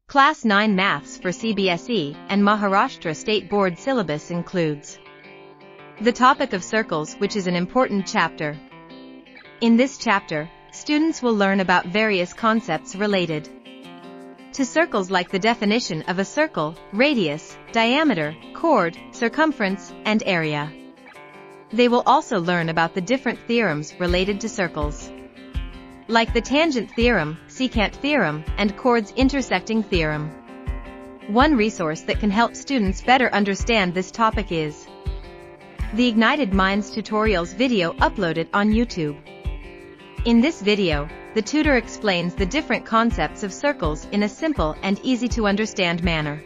Class 9 Maths for CBSE and Maharashtra State Board syllabus includes the topic of circles, which is an important chapter. In this chapter, students will learn about various concepts related to circles, like the definition of a circle, radius, diameter, chord, circumference, and area. They will also learn about the different theorems related to circles, like the tangent theorem, secant theorem, and chords intersecting theorem. One resource that can help students better understand this topic is the Ignited Minds tutorials video uploaded on YouTube. In this video, the tutor explains the different concepts of circles in a simple and easy to understand manner.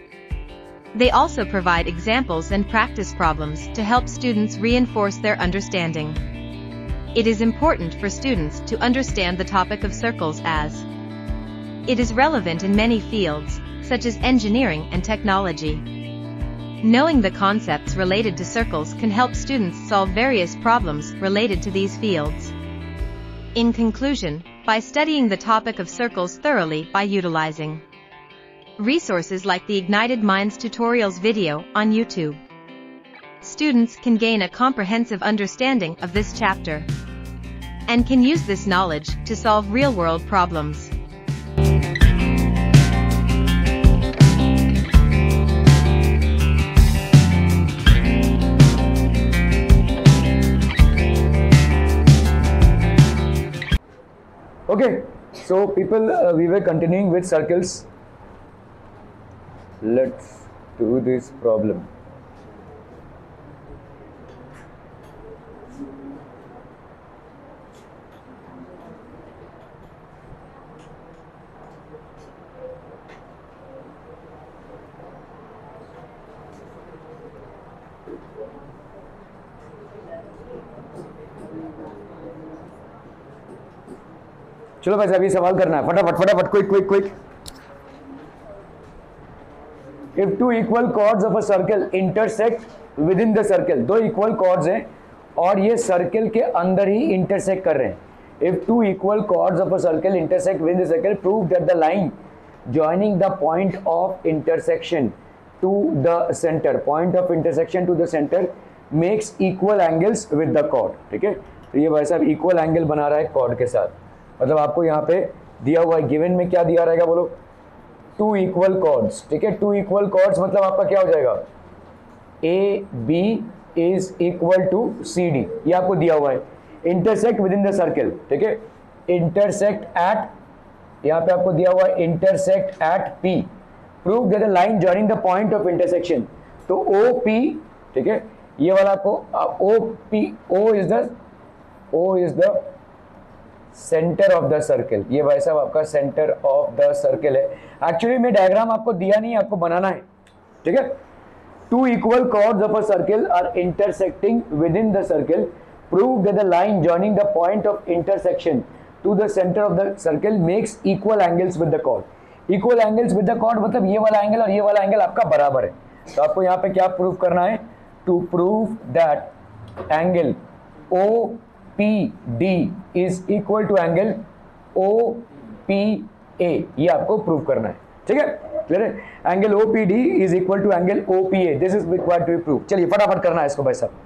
They also provide examples and practice problems to help students reinforce their understanding. It is important for students to understand the topic of circles, as it is relevant in many fields, such as engineering and technology. Knowing the concepts related to circles can help students solve various problems related to these fields. In conclusion, by studying the topic of circles thoroughly by utilizing resources like the Ignited Minds tutorials video on YouTube, students can gain a comprehensive understanding of this chapter and can use this knowledge to solve real-world problems. Okay, so people, we were continuing with circles. Let's do this problem. चलो भाई साहब, ये सवाल करना है, फटाफट फटाफट, quick quick quick. If two equal chords of a circle intersect within the circle, दो equal chords हैं और ये circle के अंदर ही intersect कर रहे हैं. If two equal chords of a circle intersect within the circle, prove that the line joining the point of intersection to the center, point of intersection to the center, makes equal angles with the chord. ठीक है, तो ये भाई साहब equal angle बना रहा है chord के साथ. मतलब आपको यहाँ पे दिया हुआ है, गिवन में क्या दिया रहेगा बोलो, टू इक्वल कॉर्ड्स. ठीक है, टू इक्वल कॉर्ड्स मतलब आपका क्या हो जाएगा, A B is equal to C D, ये आपको दिया हुआ है. Intersect within the circle. ठीक है, इंटरसेक्ट एट, यहाँ पे आपको दिया हुआ है intersect at P. Prove that the line joining the point of intersection, तो ओ पी. ठीक है, ये वाला आपको O P, O is the centre of the circle. ये भाई साहब आपका सेंटर ऑफ द सर्कल है. एक्चुअली में डायग्राम आपको दिया नहीं है, आपको बनाना है. ठीक है, two equal chords of a circle are intersecting within the circle. Prove that the line joining the point of intersection to the centre of the circle makes equal angles with the chord. Equal angles with the chord मतलब ये वाला angle और ये वाला angle आपका बराबर है. तो आपको यहाँ पे क्या प्रूव करना है, to prove that angle O PD is equal to angle OPA, ये आपको प्रूव करना है. ठीक है, क्लियर है. Angle OPD is equal to angle OPA, this is required to be proved. चलिए फटाफट करना है इसको भाई साहब.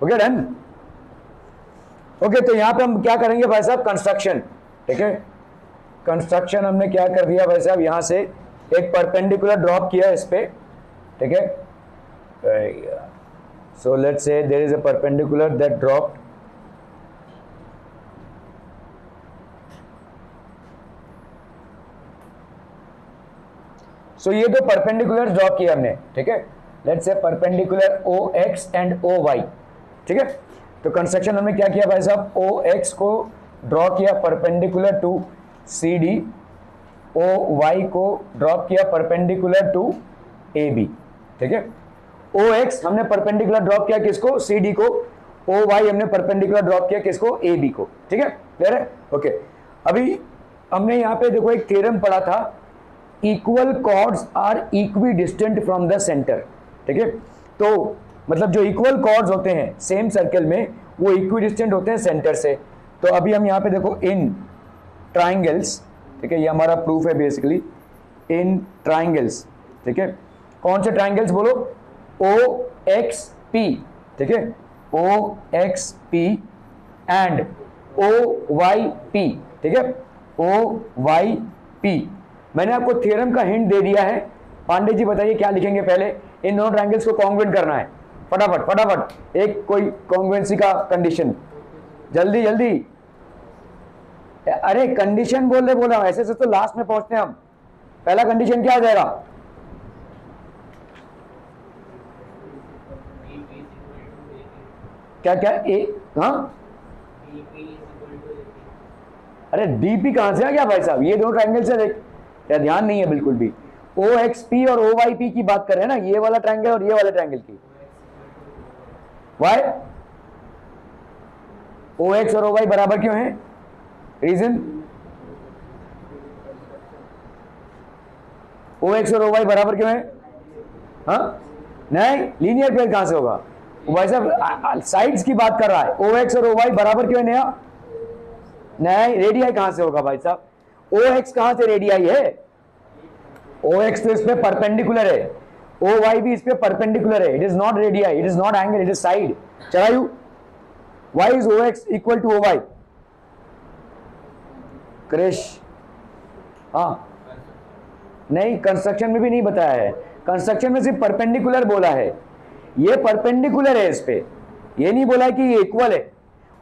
Okay done. ओके तो यहां पे हम क्या करेंगे भाई साहब, कंस्ट्रक्शन। ठीक है, कंस्ट्रक्शन हमने क्या कर दिया भाई साहब, यहां से एक परपेंडिकुलर ड्रॉप किया इस पे। ठीक है, so let's say there is a perpendicular that dropped. So ये दो परपेंडिकुलर ड्रॉप किया हमने। ठीक है, let's say perpendicular OX and OY। ठीक है, तो कंस्ट्रक्शन हमने क्या किया भाई साहब, OX को ड्रॉ किया परपेंडिकुलर टू CD, OY को ड्रॉप किया परपेंडिकुलर टू AB। ठीक है, OX हमने परपेंडिकुलर ड्रॉप किया किसको, CD को, OY हमने परपेंडिकुलर ड्रॉप किया किसको, AB को। ठीक है, क्लियर है? ओके, अभी हमने यहाँ पे देखो एक थ्योरम पढ़ा था, equal chords are equidistant from the centre. ठीक है, तो मतलब जो इक्वल कॉर्ड्स होते हैं सेम सर्कल में वो इक्वी डिस्टेंट होते हैं सेंटर से। तो अभी हम यहाँ पे देखो इन ट्राइंगल्स, ठीक है, ये हमारा प्रूफ है बेसिकली, इन ट्राइंगल्स। ठीक है, कौन से ट्राइंगल्स बोलो, OXP। ठीक है, OXP एंड OYP। ठीक है, OYP। मैंने आपको थ्योरम का हिंट दे दिया है। पांडे जी बताइए क्या लिखेंगे, पहले इन दोनों ट्रायंगल्स को कॉन्ग्रुएंट करना है, फटाफट फटाफट, एक कोई कॉन्ग्रुएंसी का कंडीशन, जल्दी जल्दी। अरे कंडीशन बोल रहे, बोला ऐसे से तो लास्ट में पहुंचते हैं हम। पहला कंडीशन क्या हो जाएगा, क्या क्या ए, हाँ अरे डीपी कहां से आ गया भाई साहब, ये दो ट्रायंगल से देख, क्या ध्यान नहीं है बिल्कुल भी। OXP और OYP की बात कर रहे हैं ना, ये वाला ट्रायंगल और ये वाला ट्रायंगल की। वाई OX और OY बराबर क्यों है, रीजन, OX और OY बराबर क्यों है, हाँ नहीं, लीनियर पेयर कहां से होगा भाई साहब, साइड्स की बात कर रहा है। OX और OY बराबर क्यों है नया, नहीं, रेडियाई कहां से होगा भाई साहब, OX कहां से रेडियाई है, OX तो इस पे परपेंडिकुलर है, OY भी इस पे परपेंडिकुलर है, it is not radii, it is not angle, it is side. चलायू, why is OX equal to OY, Krish, हाँ नहीं, कंस्ट्रक्शन में भी नहीं बताया है, कंस्ट्रक्शन में सिर्फ परपेंडिकुलर बोला है, ये परपेंडिकुलर है इस पे, ये नहीं बोला है कि ये इक्वल है।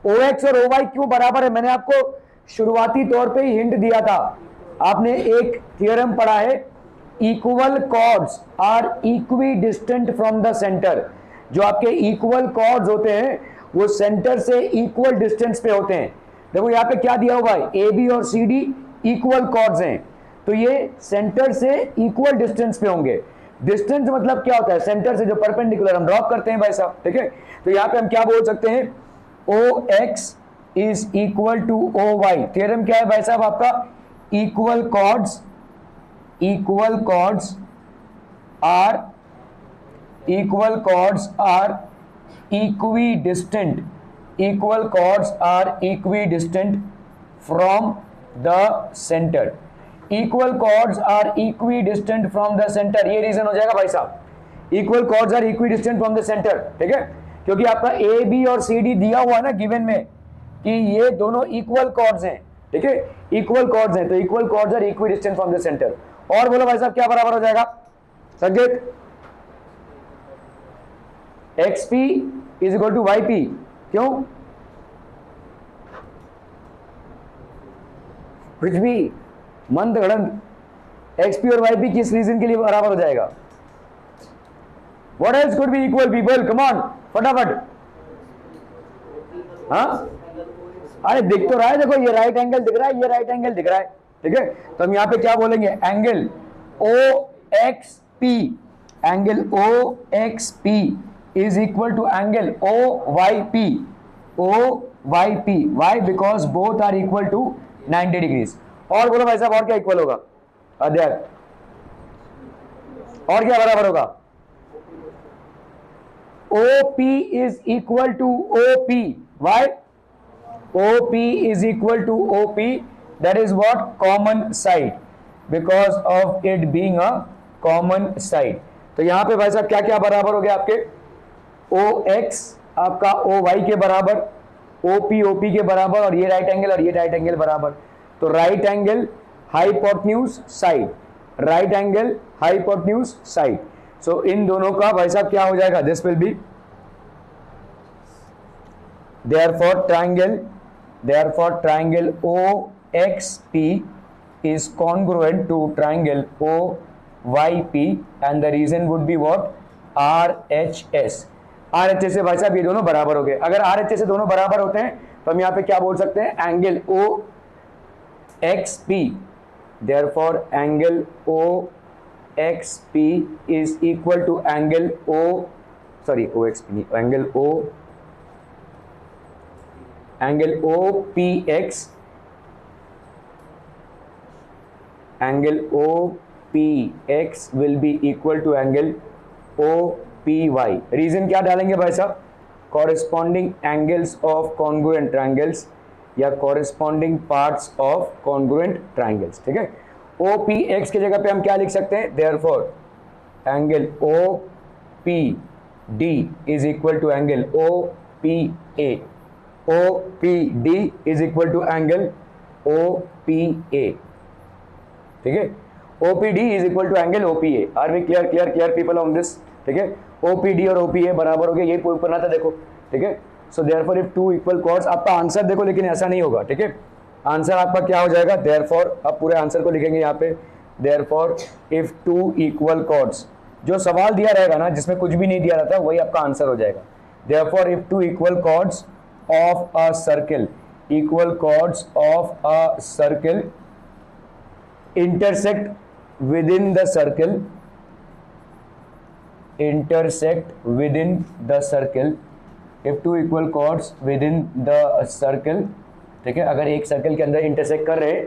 OX और OY क्यों बराबर है, मैंने आपको शुरुआती तौर पे ही हिंट दिया था, आपने एक थ्योरम पढ़ा है, equal chords are equidistant from the centre. जो आपके इक्वल कॉर्ड्स होते हैं वो सेंटर से इक्वल डिस्टेंस पे होते हैं। देखो यहाँ पे क्या दिया हुआ है, AB और CD इक्वल कॉर्ड्स हैं, तो ये सेंटर से इक्वल डिस्टेंस पे होंगे। डिस्टेंस मतलब क्या होता है, सेंटर से जो परपेंडिकुलर हम ड्रॉप करते हैं भाई साहब। ठीक है, तो यहाँ पे हम क्या बोल सकते हैं, OX is equal to OY। Theorem क्या है भाई साहब आपका, equal chords are equidistant, equal chords are equidistant from the center, equal chords are equidistant from the center, ये रीजन हो जाएगा भाई साहब, equal chords are equidistant from the center। ठीक है, क्योंकि आपका AB और CD दिया हुआ है ना गिवन में कि ये दोनों इक्वल कॉर्ड्स हैं। ठीक है, इक्वल कॉर्ड्स हैं, तो equal chords are equidistant from the centre. और बोलो भाई साहब क्या बराबर हो जाएगा, संकेत, XP is equal to YP, क्यों, कुछ भी मंद गणन, XP और YP किस रीजन के लिए बराबर हो जाएगा, what else could be equal, people come on फटाफट, हाँ अरे दिख तो रहा है, देखो ये राइट एंगल दिख रहा है, ये राइट एंगल दिख रहा है। ठीक है, तो हम यहां पे क्या बोलेंगे, angle OXP, angle OXP is equal to angle OYP, why, because both are equal to 90 degrees। और बोलो भाई साहब और क्या इक्वल होगा, अध्यय और क्या बराबर होगा, OP is equal to OP, why, OP is equal to OP, that is what, common side, because of it being a common side। तो यहां पे भाई साहब क्या क्या बराबर हो गया आपके, OX आपका ओ वाई के बराबर, ओपी ओपी के बराबर, और ये राइट एंगल और ये राइट एंगल बराबर। तो right angle hypotenuse side, right angle hypotenuse side. So इन दोनों का भाई साहब क्या हो जाएगा, this will be therefore triangle OXP is congruent to triangle OYP and the reason would be what, RHS। RHS से भाई साहब ये दोनों बराबर हो गए। अगर RHS से दोनों बराबर होते हैं तो हम यहाँ पे क्या बोल सकते हैं, angle OXP, therefore angle OXP is equal to angle OXP नहीं, angle OPX, angle OPX will be equal to angle OPY। Reason क्या डालेंगे भाई साहब, corresponding angles of congruent triangles या corresponding parts of congruent triangles. ठीक है, OPX की जगह पे हम क्या लिख सकते हैं, therefore angle OPD is equal to angle OPA, OPD is equal to angle OPA। ठीक है, OPD is equal to angle OPA। Are we clear people on this? ठीक है, OPD और OPA बराबर हो गए, यही प्रूव करना था देखो। ठीक है, so therefore if two equal chords, आपका आंसर देखो लेकिन ऐसा नहीं होगा। ठीक है, आंसर आपका क्या हो जाएगा, देयरफॉर, आप पूरे आंसर को लिखेंगे यहाँ पे, therefore if two equal chords, जो सवाल दिया रहेगा ना जिसमें कुछ भी नहीं दिया रहता वही आपका आंसर हो जाएगा। Therefore if two equal chords of a circle, equal chords of a circle intersect within the circle, if two equal chords within the circle, ठीक है, अगर एक सर्कल के अंदर इंटरसेक्ट कर रहे,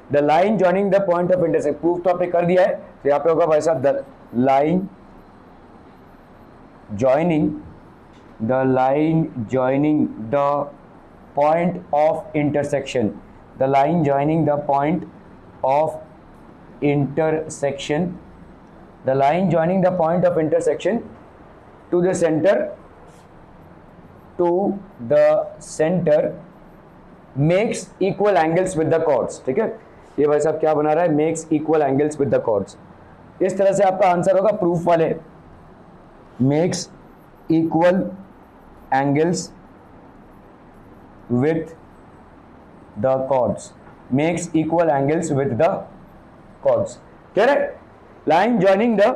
the line joining the point of intersect, proof तो आपने कर दिया है, तो यहाँ पे होगा भाई साहब the line joining the point of intersection, the line joining the point of intersection, the line joining the point of intersection to the center makes equal angles with the chords। ठीक है, ये भाई साहब क्या बना रहा है, makes equal angles with the chords। इस तरह से आपका आंसर होगा प्रूफ वाले, makes equal angles with the chords, makes equal angles with the chords। clear है, line joining the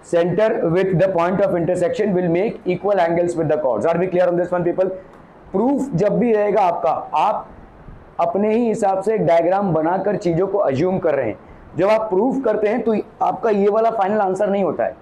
center with the point of intersection will make equal angles with the chords। are we clear on this one people? Proof जब भी रहेगा आपका, आप अपने ही हिसाब से एक डायग्राम बनाकर चीजों को अज्यूम कर रहे हैं। जब आप प्रूफ करते हैं तो आपका ये वाला फाइनल आंसर नहीं होता है,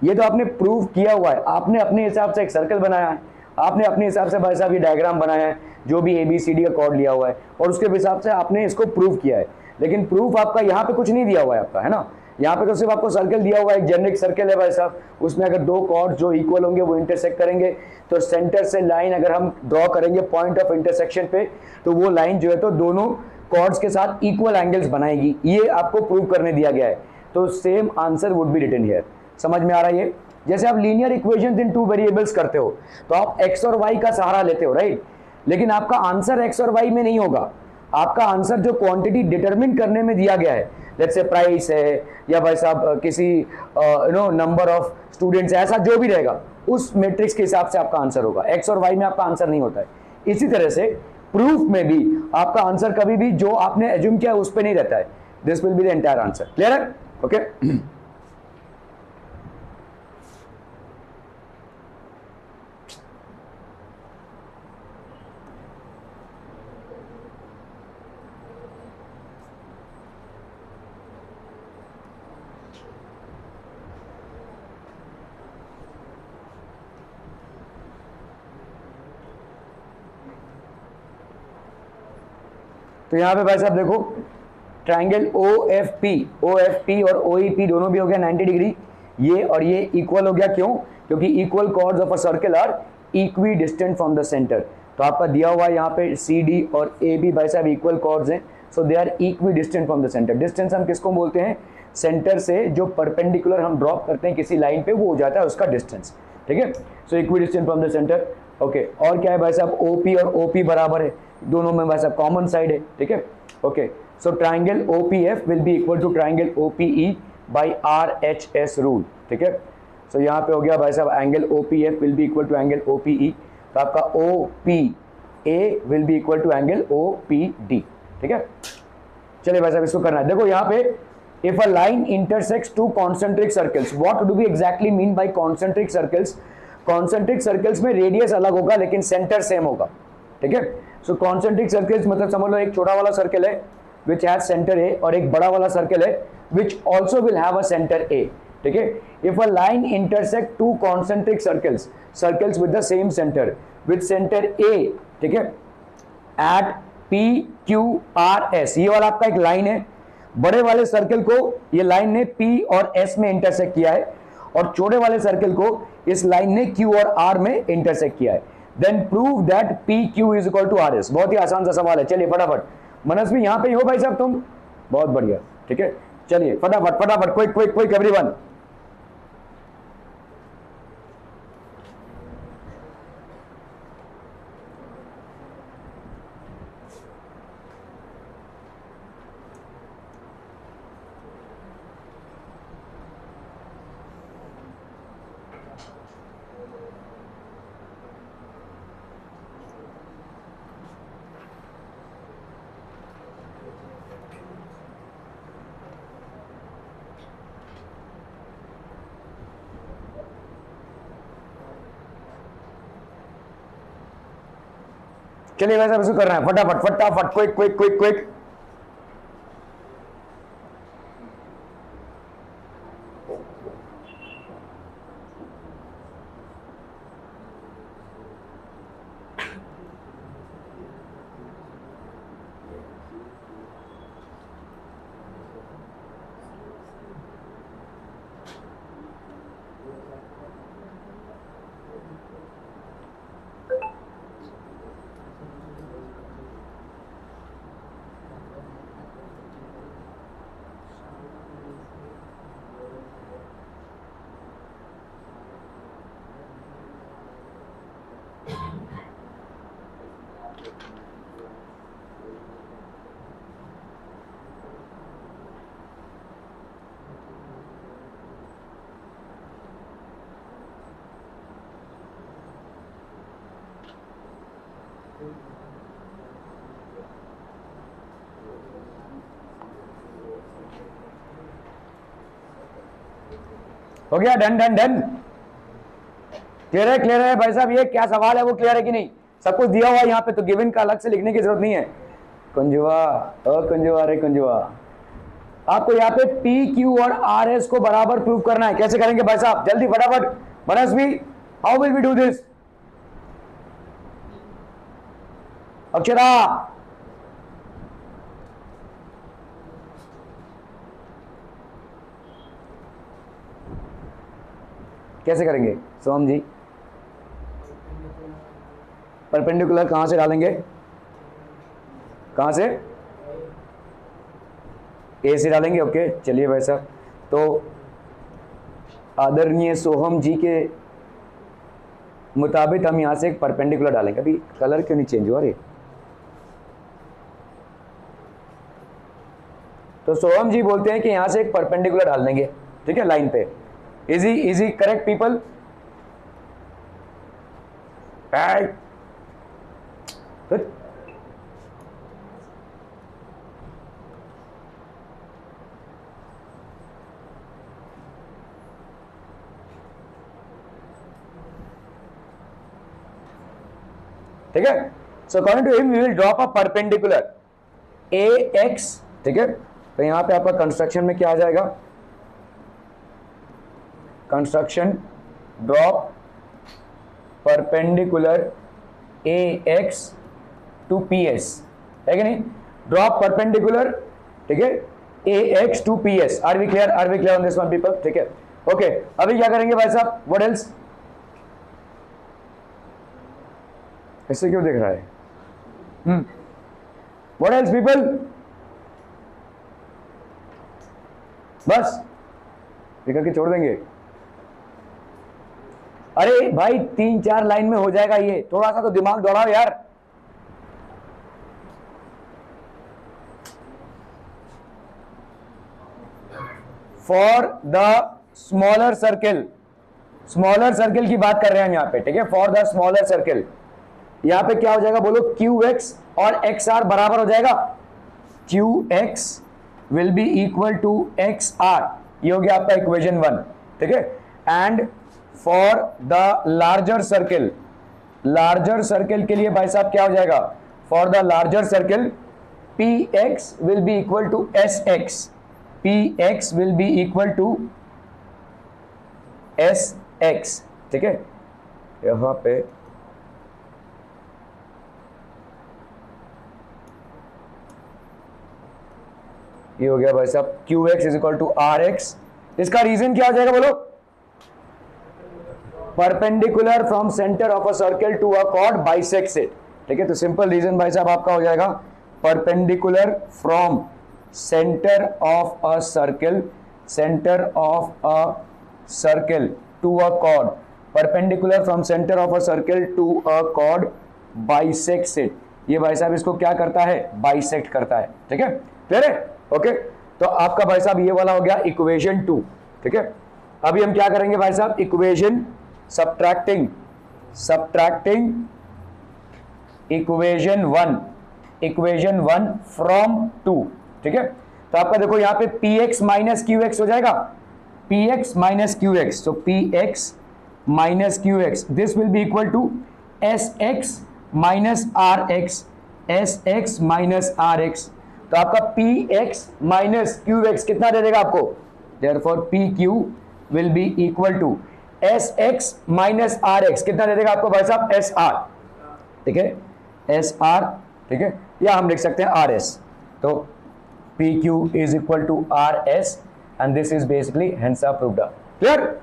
ये तो आपने प्रूव किया हुआ है, आपने अपने हिसाब से एक सर्कल बनाया है, आपने अपने हिसाब से भाई साहब ये डायग्राम बनाया है, जो भी ABCD का कॉर्ड लिया हुआ है और उसके हिसाब से आपने इसको प्रूव किया है। लेकिन प्रूफ आपका यहाँ पे कुछ नहीं दिया हुआ है आपका, है ना, यहाँ पे तो सिर्फ आपको सर्कल दिया हुआ है, एक जेनरिक सर्कल है भाई साहब, उसमें अगर दो कॉर्ड जो इक्वल होंगे वो इंटरसेक्ट करेंगे, तो सेंटर से लाइन अगर हम ड्रॉ करेंगे पॉइंट ऑफ इंटरसेक्शन पे, तो वो लाइन जो है तो दोनों कॉर्ड्स के साथ इक्वल एंगल्स बनाएगी, ये आपको प्रूव करने दिया गया है। तो same answer would be written here. समझ में आ रहा है ये? जैसे आप linear equation in two variables करते हो तो आप x और y का सहारा लेते हो, राइट, लेकिन आपका आंसर x और y में नहीं होगा, आपका आंसर जो क्वांटिटी डिटरमिन करने में दिया गया है, लेट्स से प्राइस है या भाई साहब किसी नंबर ऑफ स्टूडेंट्स है, ऐसा जो भी रहेगा उस मैट्रिक्स के हिसाब से आपका आंसर होगा, x और y में आपका आंसर नहीं होता है। इसी तरह से प्रूफ में भी आपका आंसर कभी भी जो आपने एज्यूम किया है उस पर नहीं रहता है, this will be the entire answer. Clear है? ओके, तो यहां पे भाई साहब देखो ट्राइंगल OFP और OEP दोनों भी हो गया 90 डिग्री, ये और ये इक्वल हो गया, क्यों? क्योंकि equal chords of a circle are equidistant from the centre. तो आपका दिया हुआ यहाँ पे CD और AB भाई साहब इक्वल कॉर्ड्स हैं, so they are equidistant from the centre. Distance हम किसको बोलते हैं? सेंटर से जो परपेंडिकुलर हम ड्रॉप करते हैं किसी लाइन पे, वो हो जाता है उसका डिस्टेंस। ठीक है, so equidistance from the centre. Okay, और क्या है भाई साहब, ओपी और ओपी बराबर है, दोनों में भाई साहब कॉमन साइड है, ठीक है। Okay, so triangle OPF will be equal to triangle OPE by RHS rule, ठीक है। सो यहाँ पे हो गया भाई साहब angle OPF will be equal to angle OPE, तो आपका OPA will be equal to angle OPD, ठीक है। चलिए भाई साहब इसको करना है, देखो यहाँ पे if a line intersects two concentric circles, what do we exactly mean by concentric circles? concentric circles में रेडियस अलग होगा लेकिन सेंटर सेम होगा, ठीक है। सो concentric circles मतलब समझ लो एक छोटा वाला सर्कल है which has center A और एक बड़ा वाला सर्कल है which also will have a center A, ठीक है। if a line intersect two concentric circles, circles with the same center, with center A, ठीक है, at P Q R S, ये वाला आपका एक लाइन है, बड़े वाले सर्कल को ये लाइन ने P और S में इंटरसेक्ट किया है और छोटे वाले सर्कल को इस लाइन ने Q और R में इंटरसेक्ट किया है, then prove that PQ is equal to RS। बहुत ही आसान सा सवाल है, चलिए फटाफट, मनस्वी यहाँ पे ही हो भाई साहब तुम, बहुत बढ़िया, ठीक है। चलिए फटाफट फटाफट, क्विक क्विक क्विक एवरीवन। चलिए वैसे इसको करना है फटाफट फटाफट, क्विक क्विक क्विक क्विक। हो गया, डन डन डन, क्लियर है भाई साहब, ये क्या सवाल है वो क्लियर है कि नहीं, सब कुछ दिया हुआ है यहाँ पे, तो गिवन का अलग से लिखने की जरूरत नहीं है। कुंजवा, कुंजवा रे कुंजवा, आपको यहाँ पे पी क्यू और आर एस को बराबर प्रूव करना है, कैसे करेंगे भाई साहब, जल्दी फटाफट, Manasvi how will we do this, Akshara कैसे करेंगे, सोम जी परपेंडिकुलर कहां से डालेंगे, कहां से, ए से डालेंगे, ओके। चलिए भाई साहब, तो आदरणीय सोहम जी के मुताबिक हम यहां से एक परपेंडिकुलर डालेंगे, अभी कलर क्यों नहीं चेंज हुआ रे, तो सोहम जी बोलते हैं कि यहां से एक परपेंडिकुलर डाल देंगे, ठीक है, लाइन पे। Easy correct people, good. ठीक है, so according to him we will drop a perpendicular A X, ठीक है। तो यहां पे आपका कंस्ट्रक्शन में क्या आ जाएगा, construction drop perpendicular A X to P S, है कि नहीं, ड्रॉप परपेंडिकुलर, ठीक है, A X to P S. Are we clear on this one people, ठीक है, ओके। अभी क्या करेंगे भाई साहब, व्हाट एल्स, ऐसे क्यों देख रहा है, व्हाट एल्स पीपल, बस ये करके छोड़ देंगे, अरे भाई 3-4 लाइन में हो जाएगा ये, थोड़ा सा तो दिमाग दौड़ाओ यार। For the smaller circle, smaller circle की बात कर रहे हैं हम यहां पे, ठीक है। फॉर द स्मॉलर सर्किल, यहां पे क्या हो जाएगा बोलो, क्यू एक्स और एक्स आर बराबर हो जाएगा, Q X will be equal to X R, ये हो गया आपका इक्वेशन 1, ठीक है। And for the larger circle, larger circle के लिए भाई साहब क्या हो जाएगा, for the larger circle P X will be equal to S X, P X will be equal to S X, ठीक है। यहां पे ये हो गया भाई साहब Q X is equal to R X. इसका रीजन क्या हो जाएगा बोलो, perpendicular from centre of a circle to a chord bisects it, ठीक है। तो सिंपल रीजन भाई साहब आपका हो जाएगा perpendicular from centre of a circle, centre of a circle to a chord, perpendicular from centre of a circle to a chord bisects it. ये भाई साहब इसको क्या करता है, बाइसेक्ट करता है, ठीक है। क्लियर है, ओके। तो आपका भाई साहब ये वाला हो गया इक्वेशन 2, ठीक है। अभी हम क्या करेंगे भाई साहब, equation subtracting, subtracting equation 1, equation 1 from 2, ठीक है। तो आपका देखो यहां पे P X minus Q X हो जाएगा, P X minus Q X, तो P X minus Q X, this will be equal to S X minus R X, S X minus R X. तो आपका P X minus Q X कितना दे देगा आपको, therefore P Q will be equal to S X minus R X, कितना दे देगा आपको भाई साहब, एस आर, ठीक है, एस आर, ठीक है। या हम लिख सकते हैं आर एस। तो P Q is equal to R S and this is basically hence proved. Clear?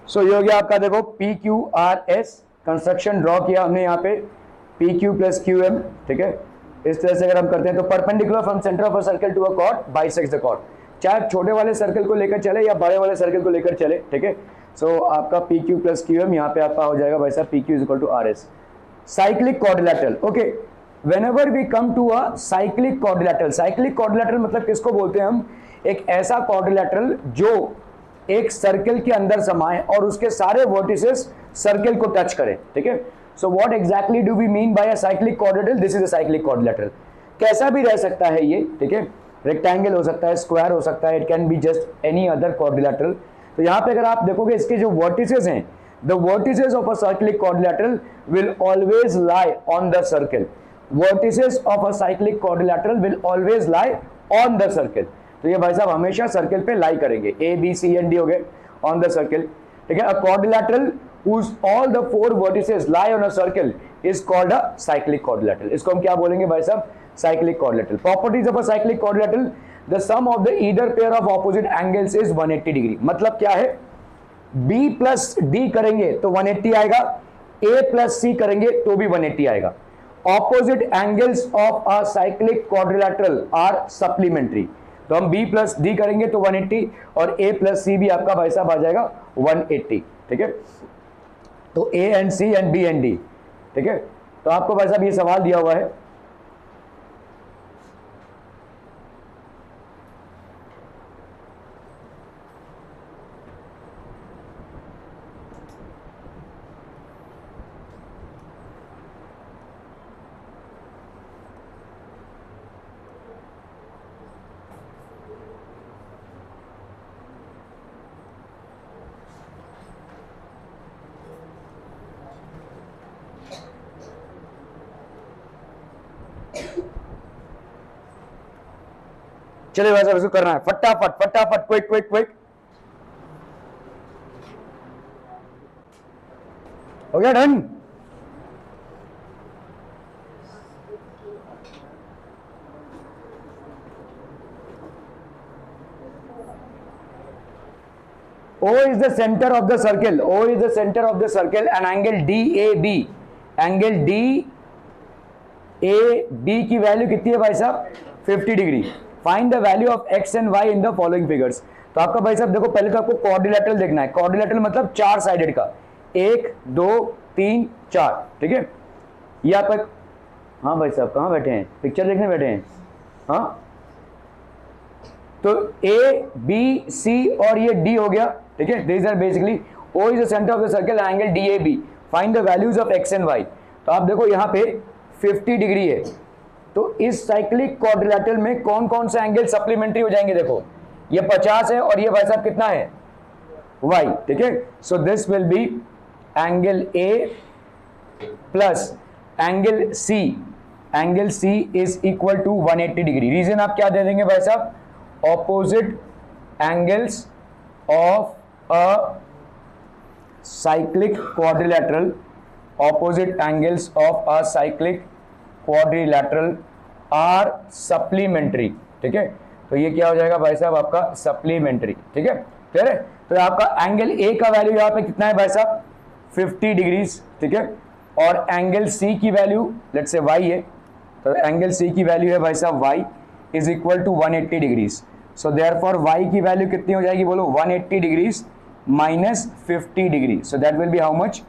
So ये हो गया आपका, देखो P Q R S, construction draw किया हमने यहाँ पे, P Q plus Q M, ठीक है। इस तरह से अगर हम करते हैं तो perpendicular from centre of a circle to a chord bisects the chord, चाहे छोटे वाले सर्कल को लेकर चले या बड़े वाले सर्कल को लेकर चले, ठीक है। सो आपका P Q plus Q M यहाँ पे आपका हो जाएगा भाई साहब P Q is equal to R S. Cyclic quadrilateral, okay, whenever we come to a cyclic quadrilateral, cyclic quadrilateral मतलब किसको बोलते हैं हम, एक ऐसा क्वाड्रिलेटरल जो एक सर्कल के अंदर समाए और उसके सारे वर्टिसेस सर्कल को टच करें, ठीक है। So what exactly do we mean by a cyclic quadrilateral, this is a cyclic quadrilateral. कैसा भी रह सकता है ये, ठीक है, रेक्टेंगल हो सकता है, स्क्वायर हो सकता है, it can be just any other quadrilateral. तो यहाँ पे अगर आप देखोगे इसके जो वर्टिसेस हैं, the vertices of a cyclic quadrilateral will always lie on the circle, vertices of a cyclic quadrilateral will always lie on the circle. तो ये भाई साहब हमेशा सर्कल पे लाई करेंगे, A B C and D हो गए ऑन द सर्कल, ठीक है। A quadrilateral whose all the four vertices lie on a circle is called a cyclic quadrilateral। इसको हम क्या बोलेंगे भाई साहब, cyclic quadrilateral। properties of a cyclic quadrilateral, the sum of the either pair of opposite angles is 180 degree। मतलब क्या है, B plus D करेंगे तो 180 आएगा, A plus C करेंगे तो भी 180 आएगा। opposite angles of a cyclic quadrilateral are supplementary। तो हम B प्लस डी करेंगे तो 180 और A प्लस सी भी आपका भाई साहब आ जाएगा 180, ठीक है। तो A and C and B and D, ठीक है। तो आपको भाई साहब ये सवाल दिया हुआ है, चलिए भाई साहब इसको करना है फटाफट फटाफट, क्विक क्विक क्विक। हो गया done? O is the center of the circle, O is the center of the circle and angle DAB, angle DAB की वैल्यू कितनी है भाई साहब 50 degree. Find the value of x and y in the following figures. तो आपका भाई साहब देखो पहले तो आपको क्वाड्रिलेटरल देखना है, क्वाड्रिलेटरल मतलब चार साइडेड का, 1 2 3 4, ठीक है। ये आप, हाँ भाई साहब कहाँ बैठे हैं, पिक्चर देखने बैठे हैं, हाँ। तो A B C और ये D हो गया, ठीक है। This are basically O is the centre of the circle, angle DAB, find the values of x and y। तो आप देखो यहाँ पे 50 डिग्री है, तो इस साइक्लिक क्वाड्रिलेटरल में कौन कौन से एंगल सप्लीमेंट्री हो जाएंगे, देखो ये 50 है और ये भाई साहब कितना है y, ठीक है। So this will be angle A plus angle C, angle C is equal to 180 degree. Reason आप क्या दे देंगे भाई साहब, opposite angles of a cyclic quadrilateral, opposite angles of a cyclic quadrilateral are supplementary, ठीक है। तो ये क्या हो जाएगा भाई साहब आपका supplementary, ठीक है, क्लियर है। तो आपका एंगल A का वैल्यू यहाँ पे कितना है भाई साहब 50 डिग्रीज, ठीक है, और एंगल C की वैल्यू लेट्स से y है, तो एंगल C की वैल्यू है भाई साहब y is equal to 180 degrees. So therefore y की वैल्यू कितनी हो जाएगी बोलो, 180 degrees minus 50 degree, so that will be how much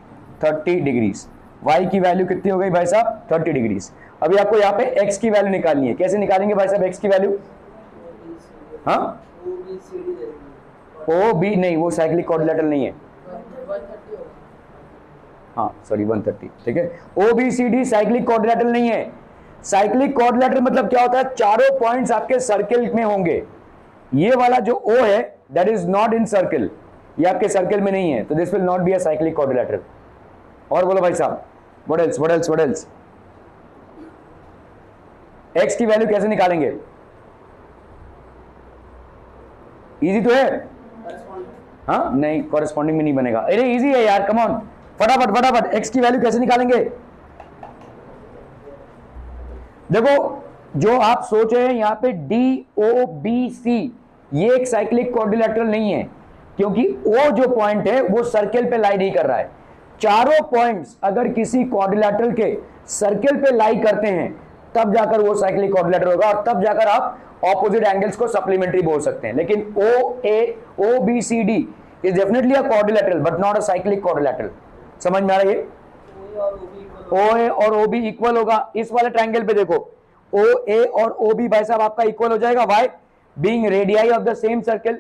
30 degrees. y की वैल्यू कितनी हो गई भाई साहब 30 डिग्रीज। अभी आपको यहाँ पे x की वैल्यू निकालनी है, कैसे निकालेंगे भाई साहब x की वैल्यू, हाँ ओ बी नहीं, वो साइक्लिक क्वाड्रिलेटरल नहीं है, हाँ सॉरी 130, ठीक है। O B C D cyclic quadrilateral नहीं है। साइक्लिक क्वाड्रिलेटरल मतलब क्या होता है, चारों पॉइंट्स आपके सर्किल में होंगे। ये वाला जो O है that is not in circle, ये आपके सर्किल में नहीं है, तो this will not be a cyclic quadrilateral. और बोलो भाई साहब what else, what else, what else, x की वैल्यू कैसे निकालेंगे, इजी तो है, हाँ नहीं कॉरेस्पॉन्डिंग में नहीं बनेगा, अरे इजी है यार, कम ऑन फटाफट फटाफट, x की वैल्यू कैसे निकालेंगे। देखो जो आप सोच रहे हैं यहाँ पे DOBC, ये एक साइक्लिक क्वाड्रिलेटरल नहीं है, क्योंकि O जो पॉइंट है वो सर्किल पे लाई नहीं कर रहा है। चारों पॉइंट्स अगर किसी क्वाड्रिलेटरल के सर्किल पे लाई करते हैं तब जाकर वो साइक्लिक क्वाड्रिलेटरल होगा, और तब जाकर आप ऑपोजिट एंगल्स को सप्लीमेंट्री बोल सकते हैं। लेकिन OBCD is definitely a quadrilateral but not a cyclic quadrilateral. समझ में आ रहा है, OA और OB इक्वल होगा। इस वाले ट्रायंगल पे देखो OA और OB भाई साहब आपका इक्वल हो जाएगा, why being radii of the same circle.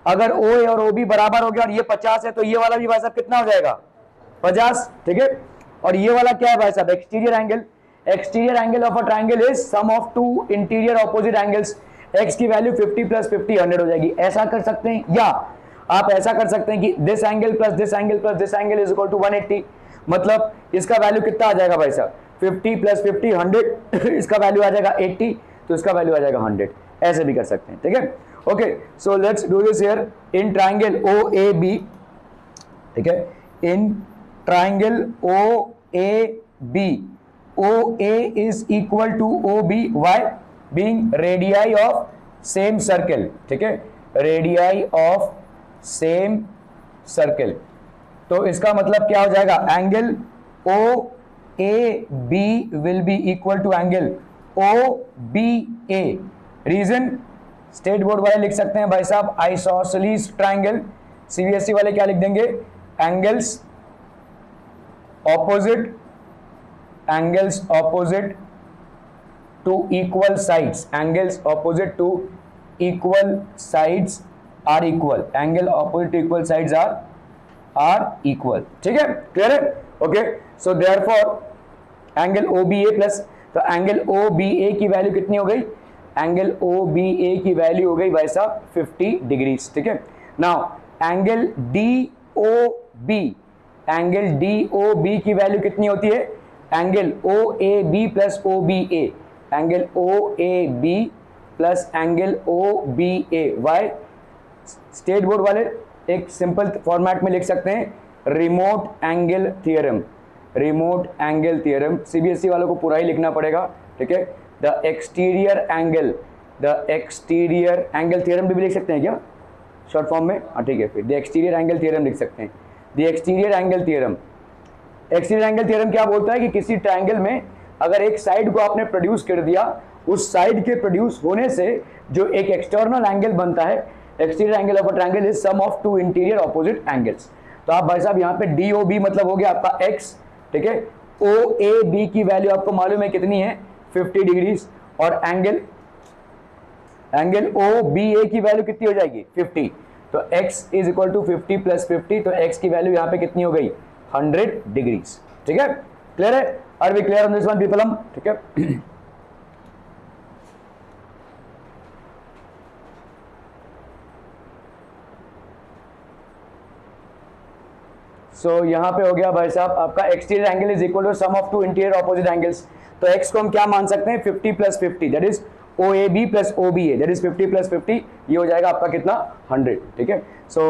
अगर OA और OB बराबर हो गया और ये 50 है तो ये वाला भी भाई साहब कितना हो जाएगा 50, ठीक है। और ये वाला क्या है भाई साहब exterior angle, exterior angle of a triangle is sum of two interior opposite angles. x की वैल्यू 50 प्लस 50 100 हो जाएगी। ऐसा कर सकते हैं, या आप ऐसा कर सकते हैं कि this angle plus this angle plus this angle is equal to 180, मतलब इसका वैल्यू कितना आ जाएगा भाई साहब 50 प्लस 50 100 इसका वैल्यू आ जाएगा 80, तो इसका वैल्यू आ जाएगा 100। ऐसे भी कर सकते हैं, ठीक है। Okay so let's do this here in triangle OAB, ठीक है। In triangle OAB, OA is equal to OB, why being radii of same circle, ठीक है, radii of same circle। तो इसका मतलब क्या हो जाएगा, angle OAB will be equal to angle OBA। Reason state board वाले लिख सकते हैं भाई साहब आइसोसेलेस ट्रायंगल, CBSE वाले क्या लिख देंगे, angles opposite, angles opposite to equal sides, angles opposite to equal sides are equal, angle opposite to equal sides are equal, ठीक है, क्लियर है। Okay so therefore angle OBA plus, तो angle OBA की value कितनी हो गई, angle OBA की value हो गई भाई साहब 50 डिग्रीज, ठीक है। Now angle DOB, angle DOB की वैल्यू कितनी होती है, angle OAB plus OBA, angle OAB plus angle OBA। Why state board वाले एक सिंपल फॉर्मेट में लिख सकते हैं remote angle theorem, remote angle theorem. CBSE वालों को पूरा ही लिखना पड़ेगा, ठीक है। The exterior angle, the exterior angle theorem भी लिख सकते हैं क्या, शॉर्ट फॉर्म में, हाँ ठीक है, फिर द एक्सटीरियर एंगल थ्योरम लिख सकते हैं। The exterior angle theorem, exterior angle theorem क्या बोलता है कि किसी ट्रायंगल में अगर एक साइड को आपने प्रोड्यूस कर दिया, उस साइड के प्रोड्यूस होने से जो एक एक्सटर्नल एंगल बनता है, exterior angle of a triangle is sum of two interior opposite angles. तो आप भाई साहब यहाँ पे डी ओ बी मतलब हो गया आपका एक्स, ठीक है, ओ ए बी की वैल्यू आपको मालूम है कितनी है 50 डिग्रीज, और एंगल ओ बी ए की वैल्यू कितनी हो जाएगी 50, तो x is equal to 50 plus 50, तो x की वैल्यू यहाँ पे कितनी हो गई 100 डिग्रीज। ठीक है, क्लियर है, are we clear on this one people हम, ठीक है। सो यहाँ पे हो गया भाई साहब आपका exterior angle is equal to sum of two interior opposite angles. तो x को हम क्या मान सकते हैं 50 plus 50 that is OAB plus OBA that is 50 plus 50, ये हो जाएगा आपका कितना 100। ठीक है, so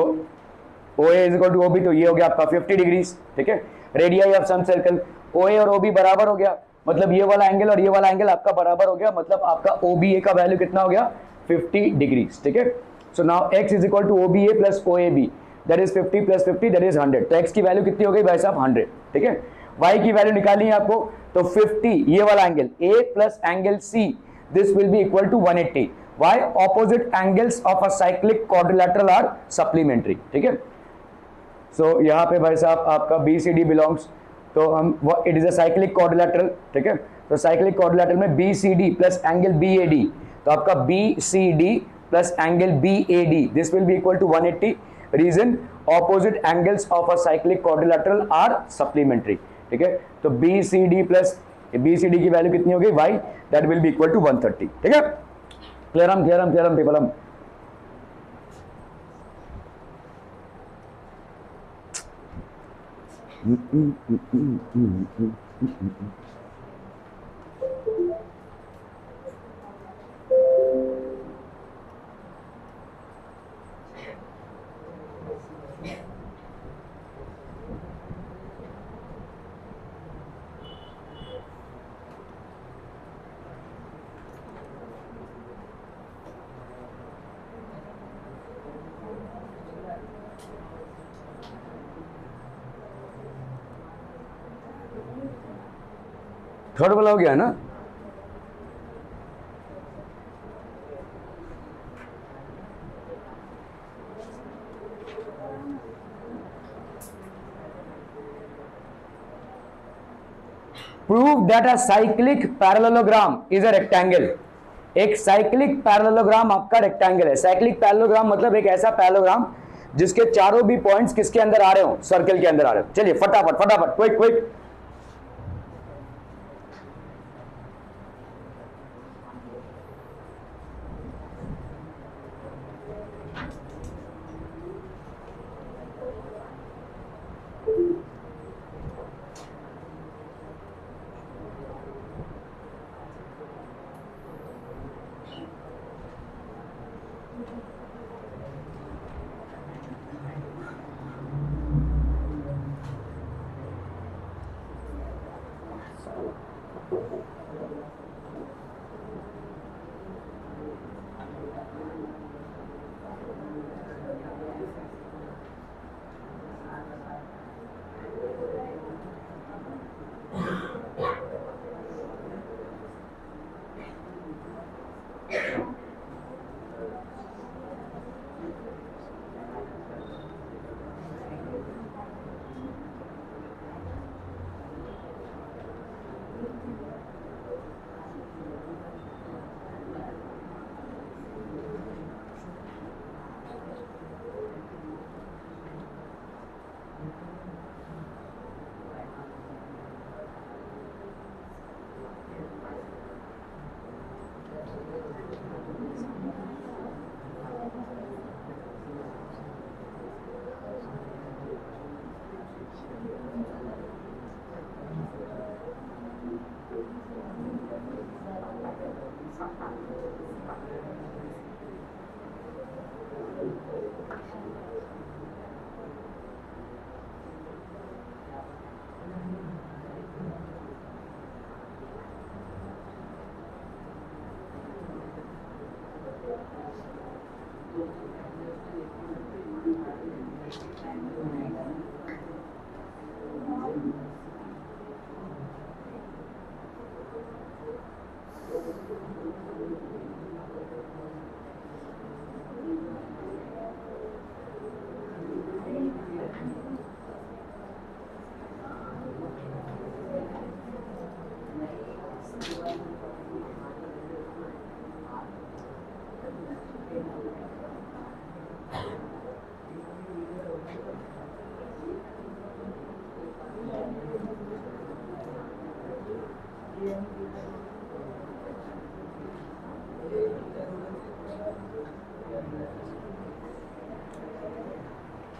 OA is equal to OB, तो ये हो गया आपका 50 डिग्रीज। ठीक है, radii of same circle OA और OB बराबर हो गया, मतलब ये वाला एंगल और ये वाला एंगल आपका बराबर हो गया, मतलब आपका OBA का वैल्यू कितना हो गया 50 डिग्रीज। ठीक है, so now x is equal to OBA plus OAB that is 50 plus 50 that is 100। तो x की वैल्यू कितनी हो गई भाई साहब 100। ठीक है, y की वैल्यू निकालनी है आपको, तो 50 ये वाला angle A plus angle C this will be equal to 180। why? opposite angles of a cyclic quadrilateral are supplementary। ठीक है, so यहाँ पे भाई साहब आपका BCD belongs, तो हम it is a cyclic quadrilateral। ठीक है, तो cyclic quadrilateral में BCD plus angle BAD, तो आपका BCD plus angle BAD this will be equal to 180। reason opposite angles of a cyclic quadrilateral are supplementary। ठीक है, तो BCD plus BCD की वैल्यू कितनी होगी y that will be equal to 130। ठीक है, क्लियर हम पीपल हम। थर्ड वाला हो गया ना, prove that a cyclic parallelogram is a rectangle. एक साइक्लिक पैरेललोग्राम आपका रेक्टेंगल है। साइक्लिक पैरेललोग्राम मतलब एक ऐसा पैरेललोग्राम जिसके चारों भी पॉइंट्स किसके अंदर आ रहे हो, सर्कल के अंदर आ रहे हो। चलिए फटाफट फटाफट क्विक क्विक।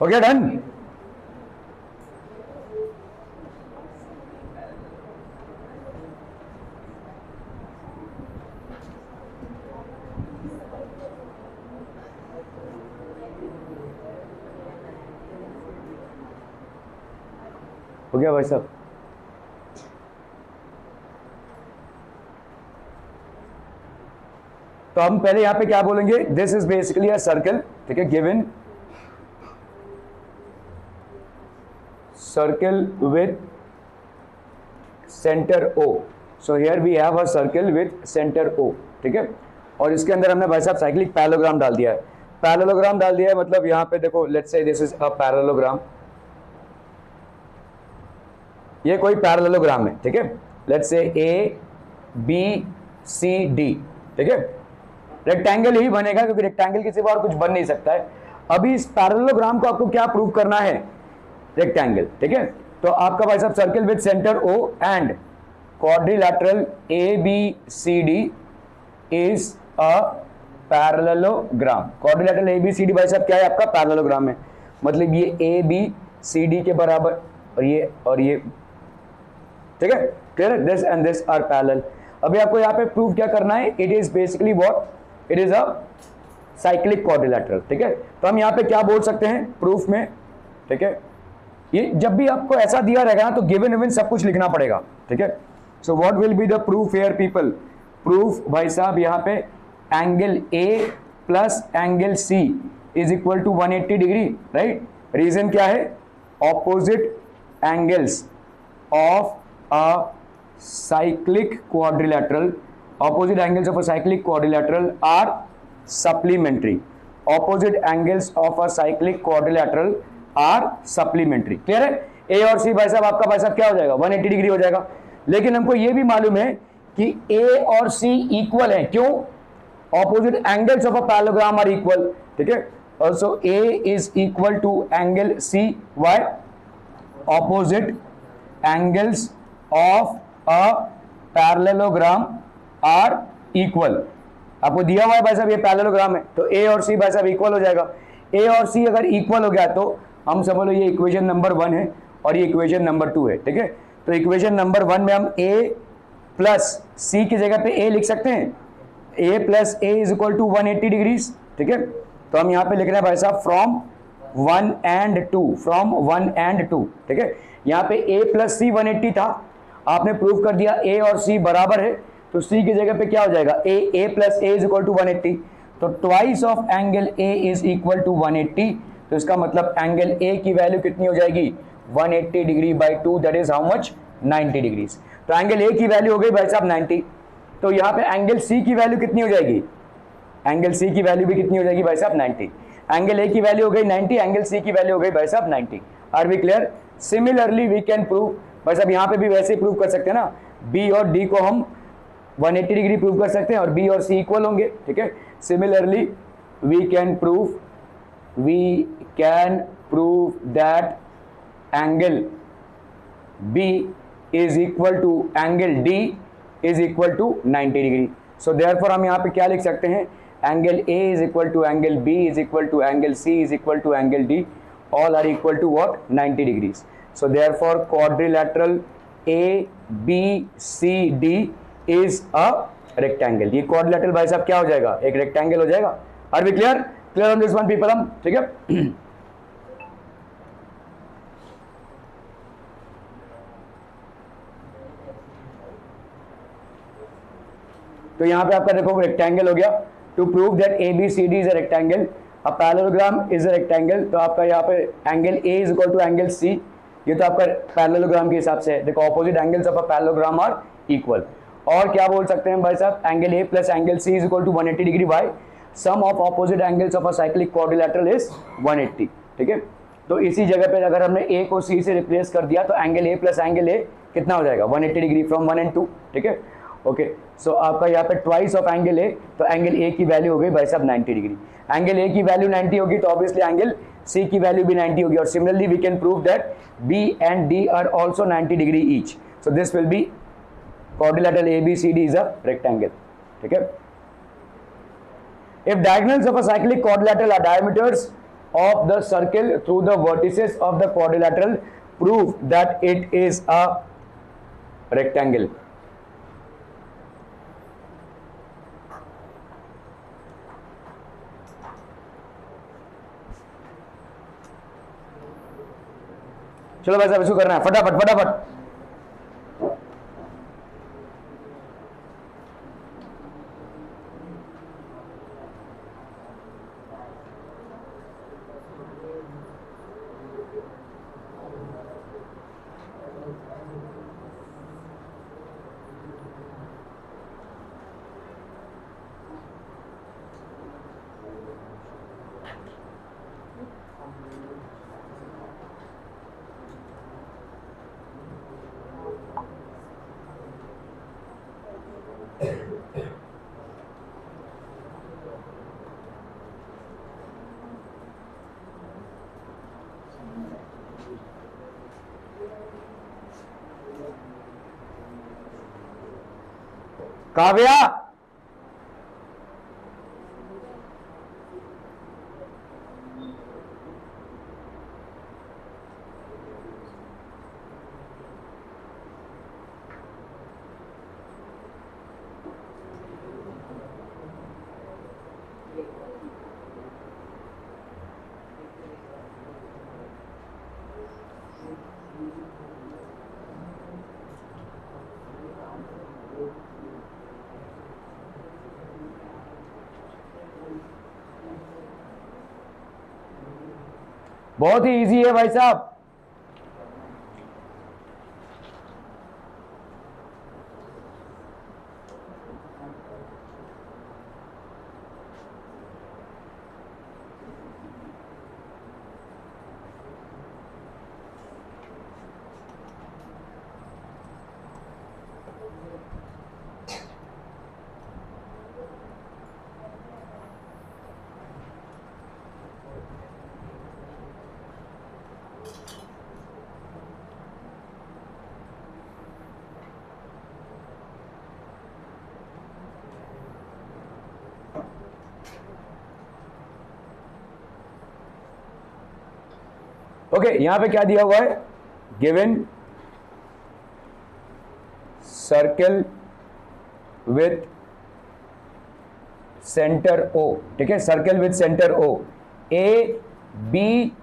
हो गया डन? हो गया भाई साहब? तो हम पहले यहां पे क्या बोलेंगे, this is basically a circle, ठीक है, given circle with center O. So here we have a circle with center O, ठीक है, और इसके अंदर हमने भाई साहब साइक्लिक पैरेललोग्राम डाल दिया है। पैरेललोग्राम डाल दिया है मतलब यहाँ पे देखो, let's say this is a parallelogram, ये कोई पैरेललोग्राम है, ठीक है, लेट्स से ABCD, ठीक है, रेक्टेंगल ही बनेगा क्योंकि रेक्टेंगल के सिवा और कुछ बन नहीं सकता है। अभी इस पैरेललोग्राम को आपको क्या प्रूव करना है, रेक्टेंगल, ठीक है, तो आपका भाई साहब circle with centre O and quadrilateral ABCD is a parallelogram. Quadrilateral ABCD भाई साहब क्या है, आपका पैरेललोग्राम है, मतलब ये ABCD के बराबर और ये ठीक है, क्लियर है, this and this are parallel. अभी आपको यहाँ पे प्रूव क्या करना है, it is basically what, it is a cyclic quadrilateral, ठीक है, तो हम यहाँ पे क्या बोल सकते हैं प्रूफ में, ठीक है, ये जब भी आपको ऐसा दिया रहेगा ना तो गिवन इवन सब कुछ लिखना पड़ेगा, ठीक है। So what will be the proof here people, proof भाई साहब यहाँ पे angle A plus angle C is equal to 180 degree, right. Reason क्या है, opposite angles of a cyclic quadrilateral, opposite angles of a cyclic quadrilateral are supplementary, opposite angles of a cyclic quadrilateral are supplementary, clear है। A और सी भाई साहब आपका भाई साहब क्या हो जाएगा, 180 डिग्री हो जाएगा, लेकिन हमको ये भी मालूम है कि ए और सी इक्वल है, क्यों, opposite angles of a parallelogram are equal, ठीक है। Also A is equal to angle C, why, opposite angles of a parallelogram are equal. आपको दिया हुआ है भाई साहब ये पैरेललोग्राम है, तो ए और सी भाई साहब इक्वल हो जाएगा। ए और सी अगर इक्वल हो गया तो हम समझ लो ये इक्वेशन नंबर 1 है और ये इक्वेशन नंबर 2 है, ठीक है। तो इक्वेशन नंबर 1 में हम a प्लस सी की जगह पे a लिख सकते हैं, a plus a is equal to 180 degrees, ठीक है। तो हम यहाँ पे लिख रहे हैं भाई साहब फ्रॉम 1 एंड 2, फ्रॉम 1 एंड 2, ठीक है। यहाँ पे a प्लस सी 180 था, आपने प्रूव कर दिया a और c बराबर है, तो c की जगह पे क्या हो जाएगा, a plus a is equal to 180, तो twice of angle a is equal to 180, तो इसका मतलब एंगल A की वैल्यू कितनी हो जाएगी, 180 degree by 2, that is how much, 90 degrees. तो एंगल A की वैल्यू हो गई भाई साहब 90, तो यहाँ पे एंगल C की वैल्यू कितनी हो जाएगी, एंगल C की वैल्यू भी कितनी हो जाएगी भाई साहब 90। एंगल A की वैल्यू हो गई 90, एंगल C की वैल्यू हो गई भाई साहब 90। Are we clear? Similarly we can prove, भाई साहब यहाँ पे भी वैसे प्रूव कर सकते हैं ना, B और D को हम 180 डिग्री प्रूव कर सकते हैं और B और C इक्वल होंगे, ठीक है। Similarly we can prove that angle B is equal to angle D is equal to 90 degree. So therefore हम यहाँ पे क्या लिख सकते हैं, angle A is equal to angle B is equal to angle C is equal to angle D, all are equal to what, 90 degrees। So therefore quadrilateral ABCD is a rectangle। ये quadrilateral भाई साहब क्या हो जाएगा, एक rectangle हो जाएगा। Are we clear? Clear on this one people हम, ठीक है। तो यहाँ पे आपका देखो रेक्टेंगल हो गया। To prove that ABCD is a rectangle, a parallelogram is a rectangle, तो आपका यहाँ पे angle A is equal to angle C, ये तो आपका पैरेललोग्राम के हिसाब से है। देखो opposite angles of a parallelogram are equal. और क्या बोल सकते हैं भाई साहब, angle A plus angle C is equal to 180 degree by sum of opposite angles of a cyclic quadrilateral is 180। ठीक है, तो इसी जगह पे अगर हमने ए को सी से रिप्लेस कर दिया तो angle A plus angle A कितना हो जाएगा 180 डिग्री फ्रॉम 1 and 2। ठीक है, ओके, सो आपका यहाँ पे ट्वाइस ऑफ एंगल ए, तो एंगल ए की वैल्यू हो गई भाई साहब 90 डिग्री। एंगल ए की वैल्यू 90 होगी तो ऑब्वियसली एंगल सी की वैल्यू भी 90 होगी। और similarly we can prove that B and D are also 90 degree each, so this will be quadrilateral ABCD is a rectangle. ठीक है, if diagonals of a cyclic quadrilateral are diameters of the circle through the vertices of the quadrilateral, prove that it is a rectangle। चलो भाई साहब इसको करना है फटाफट फटाफट। काव्या, बहुत ही इजी है भाई साहब। ओके, यहां पे क्या दिया हुआ है, given circle with centre O. ठीक है, circle with centre O, ABCD,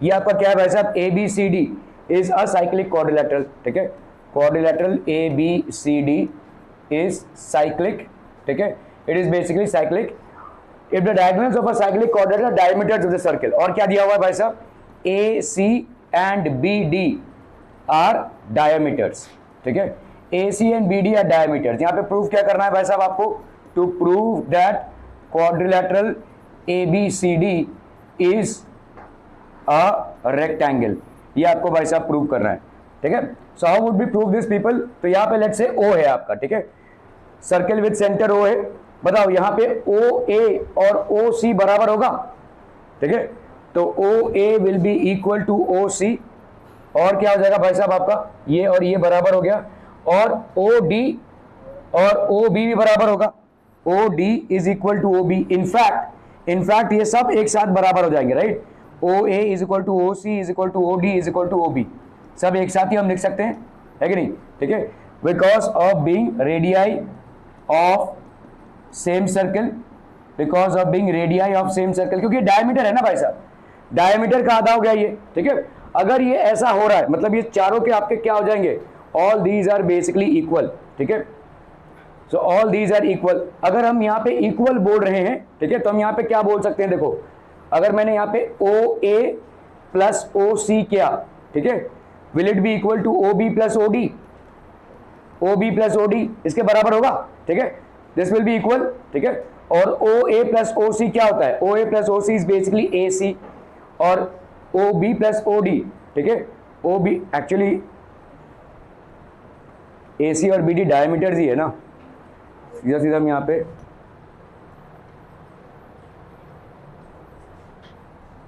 ये आपका क्या है भाई साहब, ABCD is a cyclic quadrilateral. ठीक है, क्वाड्रिलैटरल ABCD इज साइक्लिक। ठीक है, it is basically cyclic if the diagonals of a cyclic quadrilateral are diameters of the circle। और क्या दिया हुआ है भाई साहब, AC and BD are diameters। ठीक है, AC and BD are diameters। यहाँ पे प्रूफ क्या करना है भाई साहब आपको, to prove that quadrilateral ABCD is a rectangle, ये आपको भाई साहब प्रूव करना है। ठीक है, so how would we prove this people, तो यहाँ पे let's say O है आपका। ठीक है, सर्कल विथ सेंटर O है, बताओ यहाँ पे OA और OC बराबर होगा। ठीक है, तो OA will be equal to OC, और क्या हो जाएगा भाई साहब आपका, ये और ये बराबर हो गया, और OD और OB भी बराबर होगा, OD is equal to OB। In fact ये सब एक साथ बराबर हो जाएंगे, right. OA is equal to OC is equal to OD is equal to OB, सब एक साथ ही हम लिख सकते हैं, है कि नहीं। ठीक है, because of being radii of same circle, because of being radii of same circle, क्योंकि डायमीटर है ना भाई साहब, डायमीटर का आधा हो गया ये। ठीक है, अगर ये ऐसा हो रहा है मतलब ये चारों के आपके क्या हो जाएंगे, all these are basically equal. ठीक है, so all these are equal. अगर हम यहाँ पे इक्वल बोल रहे हैं, ठीक है, तो हम यहाँ पे क्या बोल सकते हैं, देखो अगर मैंने यहाँ पे ओ ए प्लस ओ सी किया, ठीक है, will it be equal to O B plus O D, O B plus O D इसके बराबर होगा, ठीक है, दिस विल बी इक्वल, ठीक है। और ओ ए प्लस ओ सी क्या होता है, O A plus O C is basically A C, और O B plus O D, ठीक है, ओ बी एक्चुअली ए सी और बी डी डायमीटर्स ही है ना, सीधा सीधा हम यहाँ पे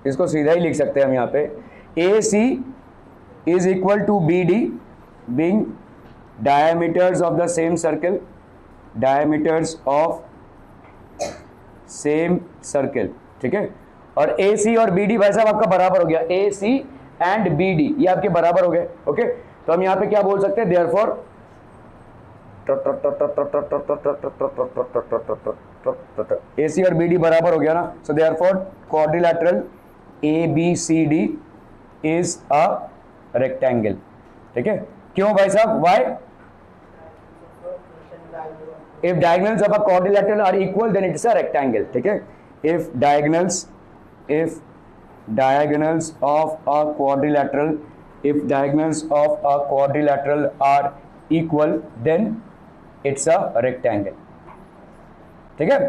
इसको सीधा ही लिख सकते हैं हम यहाँ पे, A C is equal to B D being diameters of the same circle, diameters of same circle, ठीक है। और ए सी और बी डी भाई साहब आपका बराबर हो गया, ए सी एंड बी डी ये आपके बराबर हो गए, ओके। तो हम यहाँ पे क्या बोल सकते हैं, देयरफॉर ए सी और बी डी बराबर हो गया ना, so therefore quadrilateral A B C D is a rectangle, ठीक है। क्यों भाई साहब, why? If diagonals of a quadrilateral are equal, then it is a rectangle, ठीक है। If diagonals of a quadrilateral are equal, then it's a rectangle, ठीक है।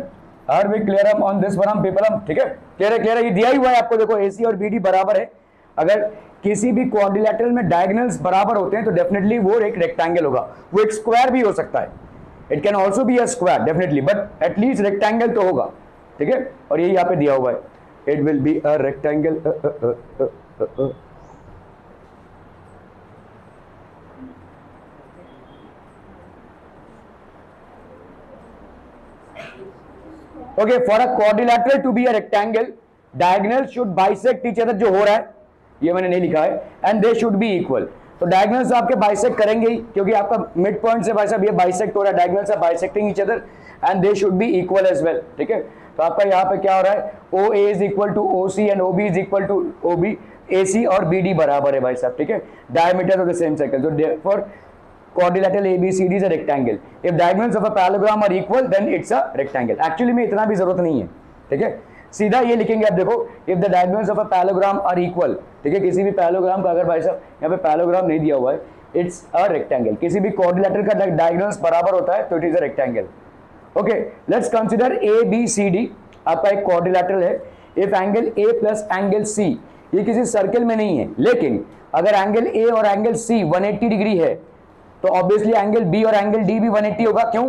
Are we clear on this one, people? ठीक है, clear है, ये दिया ही हुआ है आपको, देखो AC और BD बराबर है। अगर किसी भी क्वाड्रिलैटरल में डायगोनल्स बराबर होते हैं तो डेफिनेटली वो एक रेक्टेंगल होगा, वो एक स्क्वायर भी हो सकता है, it can also be a square definitely, but at least rectangle तो होगा, ठीक है। और ये यहाँ पे दिया हुआ है, it will be a rectangle. Okay, for a quadrilateral to be a rectangle, diagonal should bisect each other, जो हो रहा है ये मैंने नहीं लिखा है, and they should be equal. तो डायगोनल्स आपके बाइसेक्ट करेंगे ही, क्योंकि आपका मिड पॉइंट से भाई साहब ये बाइसेक्ट हो रहा है, diagonals are bisecting each other and they should be equal as well, ठीक है। तो आपका यहाँ पे क्या हो रहा है, O A is equal to O C and O B is equal to O B, A C और बी डी बराबर है भाई साहब, ठीक है, diameter of the same circle. तो therefore quadrilateral ABCD is a rectangle. If diagonals of a parallelogram are equal, then it's a rectangle. Actually में इतना भी जरूरत नहीं है, ठीक है, सीधा ये लिखेंगे आप, देखो if the diagonals of a parallelogram are equal, ठीक है, किसी भी पैरेललोग्राम का अगर भाई साहब यहाँ पे पैरेललोग्राम नहीं दिया हुआ है, it's a rectangle, किसी भी quadrilateral का डायगोनल्स बराबर होता है तो it is a rectangle. Okay, let's consider ABCD आपका एक quadrilateral है। if angle A plus angle C, ये किसी सर्कल में नहीं है, लेकिन अगर एंगल A और एंगल C 180 डिग्री है तो ऑब्वियसली एंगल बी और एंगल डी भी 180 होगा, क्यों?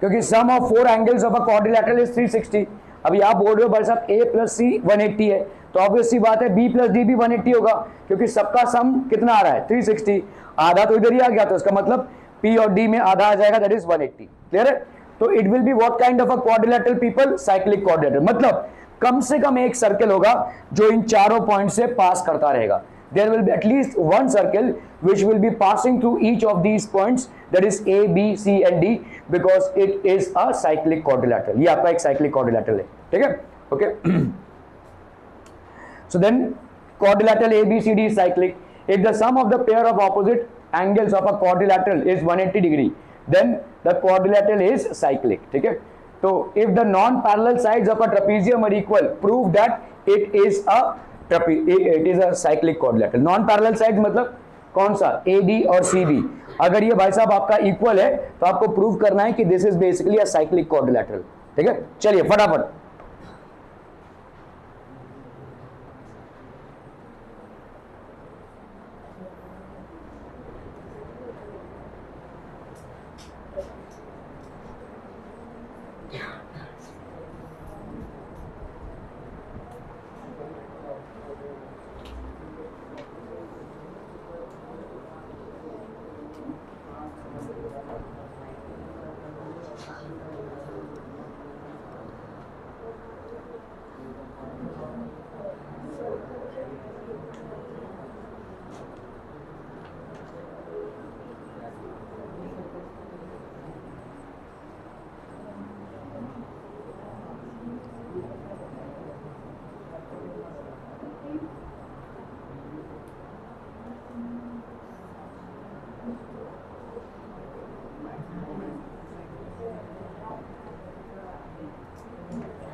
क्योंकि sum of 4 angles of a quadrilateral is 360। अभी आप बोल रहे हो भाई साहब ए प्लस सी 180 है, तो ऑब्वियस सी बात है बी प्लस डी भी 180 होगा, क्योंकि सबका सम कितना आ रहा है 360, आधा तो इधर ही आ गया, तो इसका मतलब पी और डी में आधा आ जाएगा, दैट इज 180, क्लियर है। तो it will be what kind of a quadrilateral people, cyclic quadrilateral, मतलब कम से कम एक सर्कल होगा जो इन चारों पॉइंट से पास करता रहेगा। There will be at least one circle which will be passing through each of these points, that is A, B, C and D, because it is a cyclic quadrilateral. ये आपका एक cyclic quadrilateral है, ठीक है, okay. So then quadrilateral ABCD is cyclic. If the sum of the pair of opposite angles of a quadrilateral is 180 degree, then the quadrilateral is cyclic, ठीक है। तो if the non-parallel sides of a trapezium are equal, prove that it is a it is a cyclic quadrilateral. Non parallel side मतलब कौन सा, ए D और C B, अगर ये भाई साहब आपका इक्वल है तो आपको प्रूव करना है कि this is basically a cyclic quadrilateral, ठीक है। चलिए फटाफट,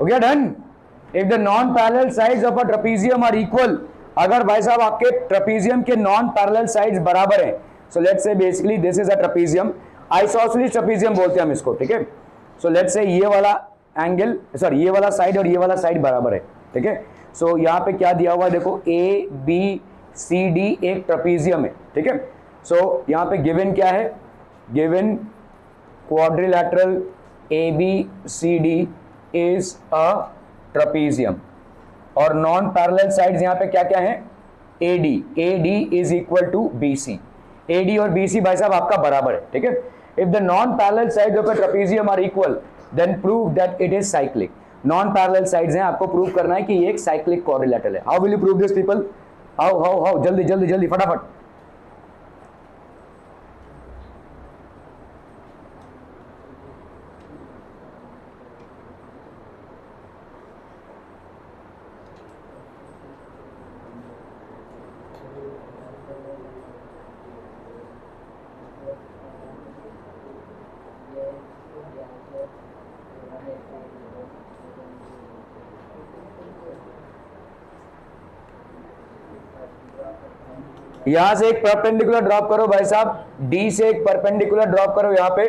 हो गया done. If the non parallel sides of a trapezium are equal, अगर भाई साहब आपके ट्रेपेजियम के नॉन पैरेलल साइड्स बराबर हैं, सो लेट्स से basically this is a trapezium, isosceles trapezium बोलते हैं हम इसको, ठीक है। सो लेट्स से ये वाला एंगल, सॉरी ये वाला साइड और ये वाला साइड बराबर है, ठीक है। सो यहाँ पे क्या दिया हुआ है देखो, ए बी सी डी एक ट्रेपेजियम है, ठीक है। सो यहाँ पे गिवन क्या है, given quadrilateral A B C D is a trapezium, और नॉन पैरेलल साइड्स यहाँ पे क्या क्या है, A D is equal to B C, A D और बी सी भाई साहब आपका बराबर है, ठीक है। If the non parallel sides of a trapezium are equal then prove that it is cyclic. Non parallel sides हैं, आपको प्रूव करना है कि ये एक साइक्लिक क्वाड्रिलैटरल है। How will you prove this people, how जल्दी जल्दी जल्दी फटाफट। यहां से एक परपेंडिकुलर ड्रॉप करो भाई साहब, डी से एक परपेंडिकुलर ड्रॉप करो यहाँ पे,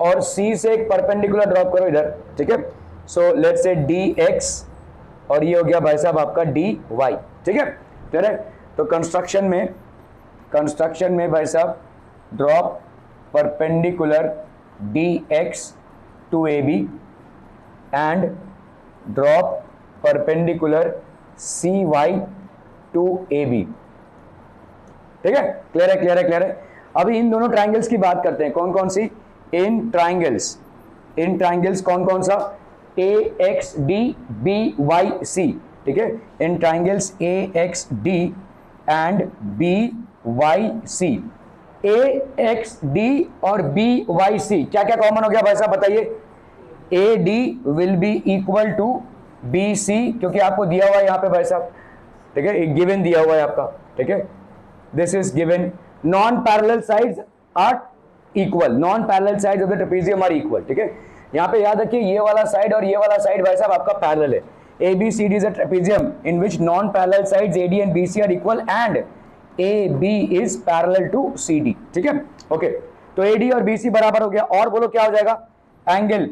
और सी से एक परपेंडिकुलर ड्रॉप करो इधर, ठीक है। सो लेट्स से डी एक्स और ये हो गया भाई साहब आपका डी वाई, ठीक है। क्लियर है। तो कंस्ट्रक्शन में भाई साहब drop perpendicular D X to A B and drop perpendicular C Y to A B, ठीक है। क्लियर है, क्लियर है, क्लियर है। अभी इन दोनों ट्राइंगल्स की बात करते हैं, कौन कौन सी, इन ट्राइंगल्स कौन कौन सा, A X D B Y C, ठीक है। इन triangles A X D and B Y C, A X D और बी वाई सी क्या क्या कॉमन हो गया भाई साहब बताइए, A D will be equal to B C, क्योंकि आपको दिया हुआ है यहाँ पे भाई साहब, ठीक है, एक गिवन दिया हुआ है आपका, ठीक है। This is given, non parallel sides are equal, non parallel sides of the trapezium are equal, ठीक है। यहाँ पे याद रखिए ये वाला साइड और ये वाला साइड भाई साहब आपका पैरेलल है। A B C D is a trapezium in which non parallel sides A D and B C are equal and A B is parallel to C D, ठीक है। ओके, तो ए डी और B सी बराबर हो गया, और बोलो क्या हो जाएगा, angle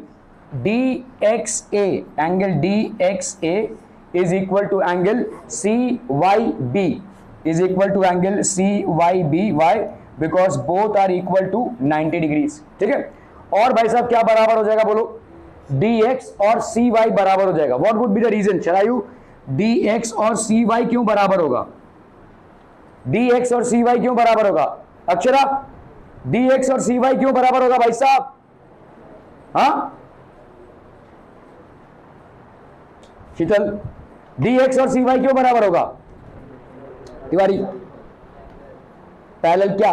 D x A, angle D x A is equal to angle CYB is equal to angle CYB, why? Because both are equal to 90 degrees, ठीक है। और भाई साहब क्या बराबर हो जाएगा बोलो, DX और CY बराबर हो जाएगा। What would be the reason? Sharayu, DX और CY क्यों बराबर होगा, DX और CY क्यों बराबर होगा, अक्षरा DX और CY क्यों बराबर होगा भाई साहब, हाँ शीतल, dx और cy क्यों बराबर होगा, तिवारी पैरेलल क्या,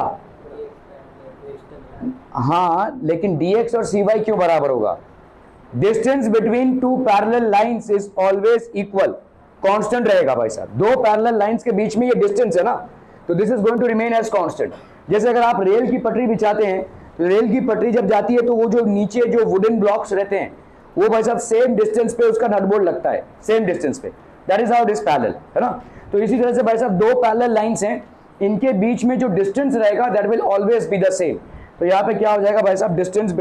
हाँ लेकिन dx और cy क्यों बराबर होगा, distance between two parallel lines is always equal, constant रहेगा भाई साहब, दो पैरेलल लाइंस के बीच में ये डिस्टेंस है ना, तो this is going to remain as constant. जैसे अगर आप रेल की पटरी बिछाते हैं, तो रेल की पटरी जब जाती है तो वो जो नीचे जो वुडन ब्लॉक्स रहते हैं वो भाई साहब सेम डिस्टेंस पे उसका नटबोल्ट लगता है, सेम डिस्टेंस पे, that is how it is parallel, है ना। तो इसी तरह से भाई साहब दो पैरेलल लाइंस हैं, इनके बीच में जो डिस्टेंस रहेगा that will always be the same. तो यहाँ पे क्या हो जाएगा भाई साहब, distance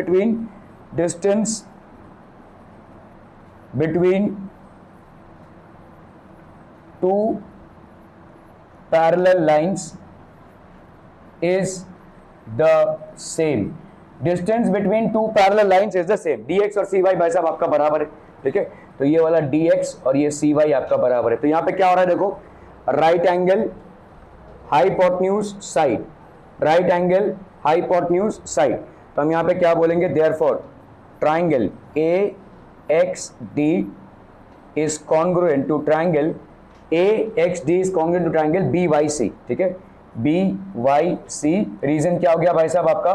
between two parallel lines is the same, distance between two parallel lines is the same, dx और cy भाई साहब आपका बराबर है, ठीक है। तो ये वाला dx और ये cy आपका बराबर है। तो यहाँ पे क्या हो रहा है देखो, right angle hypotenuse side, right angle hypotenuse side, तो हम यहाँ पे क्या बोलेंगे, therefore triangle AXD is congruent to triangle AXD is congruent to triangle BYC, ठीक है, BYC। रीजन क्या हो गया भाई साहब आपका,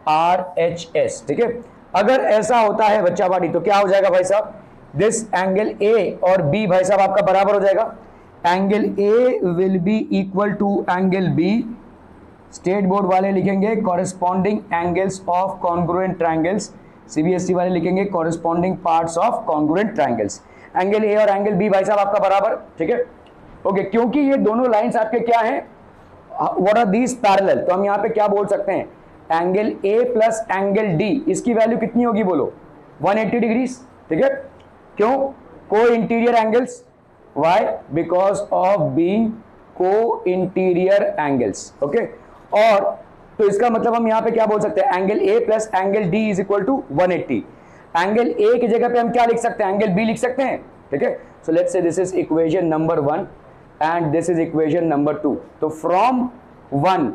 RHS, ठीक है। अगर ऐसा होता है बच्चा बाड़ी तो क्या हो जाएगा भाई साहब, दिस एंगल A और B भाई साहब आपका बराबर हो जाएगा, angle A will be equal to angle B, state board वाले लिखेंगे corresponding angles of congruent triangles CBSE वाले लिखेंगे corresponding parts of congruent triangles. Angle A और एंगल बी भाई साहब आपका बराबर, ठीक है ओके, क्योंकि ये दोनों लाइंस आपके क्या हैं, व्हाट आर दीज पैरेलल, तो हम यहाँ पे क्या बोल सकते हैं, angle A plus angle D, इसकी वैल्यू कितनी होगी बोलो, 180 डिग्रीज, ठीक है, क्यों, co interior angles, why, because of being co interior angles, okay. और तो इसका मतलब हम यहाँ पे क्या बोल सकते हैं, angle A plus angle D is equal to 180। Angle A की जगह पे हम क्या लिख सकते हैं, एंगल बी लिख सकते हैं, ठीक है। सो लेट्स से this is equation number 1 and this is equation number 2। तो फ्रॉम 1,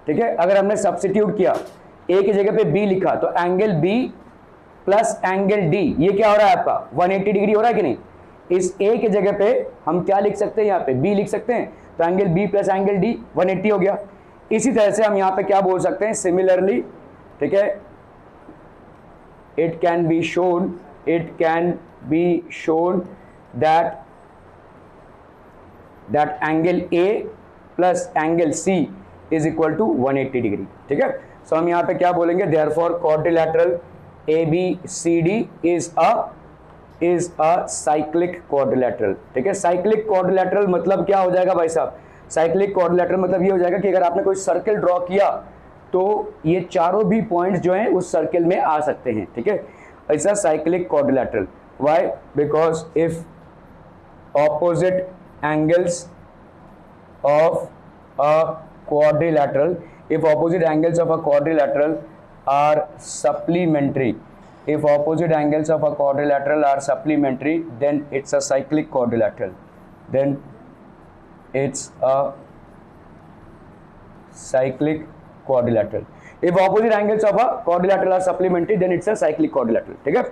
ठीक है, अगर हमने सब्स्टिट्यूट किया, ए की जगह पे बी लिखा, तो angle B plus angle D ये क्या हो रहा है आपका 180 डिग्री हो रहा है कि नहीं। इस ए की जगह पे हम क्या लिख सकते हैं, यहाँ पे बी लिख सकते हैं, तो angle B plus angle D 180 हो गया। इसी तरह से हम यहाँ पे क्या बोल सकते हैं, सिमिलरली, ठीक है, it can be shown that angle A plus angle C is equal to 180 degree, ठीक है। सो हम यहाँ पे क्या बोलेंगे, therefore quadrilateral ABCD is a cyclic quadrilateral, ठीक है। साइक्लिक क्वाड्रिलैटरल मतलब क्या हो जाएगा भाई साहब, साइक्लिक क्वाड्रिलैटरल मतलब ये हो जाएगा कि अगर आपने कोई सर्कल ड्रॉ किया तो ये चारों भी पॉइंट्स जो हैं उस सर्कल में आ सकते हैं, ठीक है। ऐसा cyclic quadrilateral, why, because if opposite angles of a quadrilateral, if opposite angles of a quadrilateral are supplementary, if opposite angles of a quadrilateral are supplementary, then it's a cyclic quadrilateral, then it's a cyclic quadrilateral. If opposite angles of a quadrilateral are supplementary, then it's a cyclic quadrilateral, ठीक है।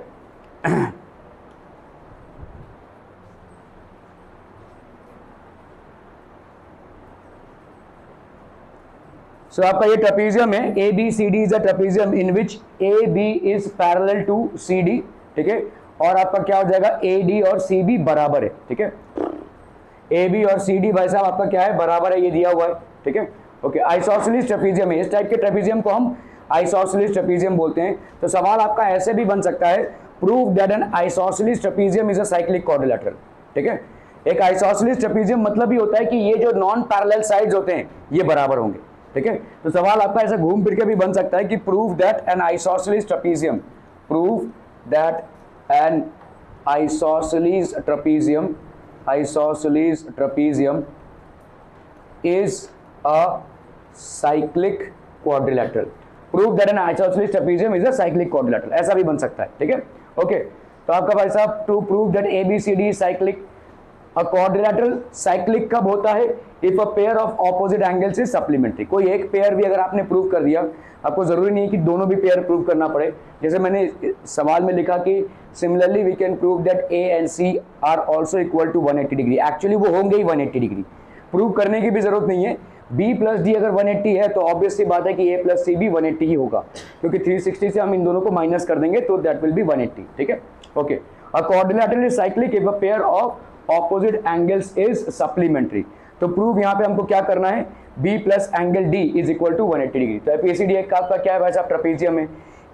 So आपका ये trapezium है, ABCD is a trapezium in which AB is parallel to CD, ठीक है, और आपका क्या हो जाएगा, AD और CB बराबर है, ठीक है। AB और CD भाई साहब आपका क्या है, बराबर है, ये दिया हुआ है, ठीक है ओके। आइसोसेलेस ट्रेपेजियम है, इस टाइप के ट्रेपेजियम को हम आइसोसेलेस ट्रेपेजियम बोलते हैं। तो सवाल आपका ऐसे भी बन सकता है, prove that N isosceles trapezium is a cyclic quadrilateral, ठीक है। एक आइसोसेलेस ट्रेपेजियम मतलब ही होता है कि ये जो नॉन पैरेलल साइड्स होते हैं ये बराबर होंगे, ठीक है। तो सवाल आपका ऐसा घूम फिर के भी बन सकता है कि prove that N isosceles trapezium, prove that N isosceles trapezium is a cyclic quadrilateral, prove that N isosceles trapezium is a cyclic quadrilateral, ऐसा भी बन सकता है, ठीक है ओके। तो आपका भाई साहब to prove that ABCD cyclic, a quadrilateral cyclic कब होता है, if a pair of opposite angles is supplementary. कोई एक पेयर भी अगर आपने प्रूव कर दिया, आपको जरूरी नहीं है कि दोनों भी पेयर प्रूव करना पड़े, जैसे मैंने सवाल में लिखा कि similarly we can prove that A and C are also equal to 180 degree, actually वो होंगे ही 180 डिग्री, प्रूव करने की भी जरूरत नहीं है। B प्लस डी अगर 180 है तो ऑब्वियस सी बात है कि A प्लस सी भी 180 ही होगा, क्योंकि 360 से हम इन दोनों को माइनस कर देंगे तो दैट विल बी 180, ठीक है okay. A quadrilateral is cyclic if a pair of opposite angles is supplementary. तो प्रूव यहाँ पे हमको क्या करना है, B plus angle D is equal to 180 degree. तो ABCD का आपका क्या है भाई साहब, ट्रेपेजियम है,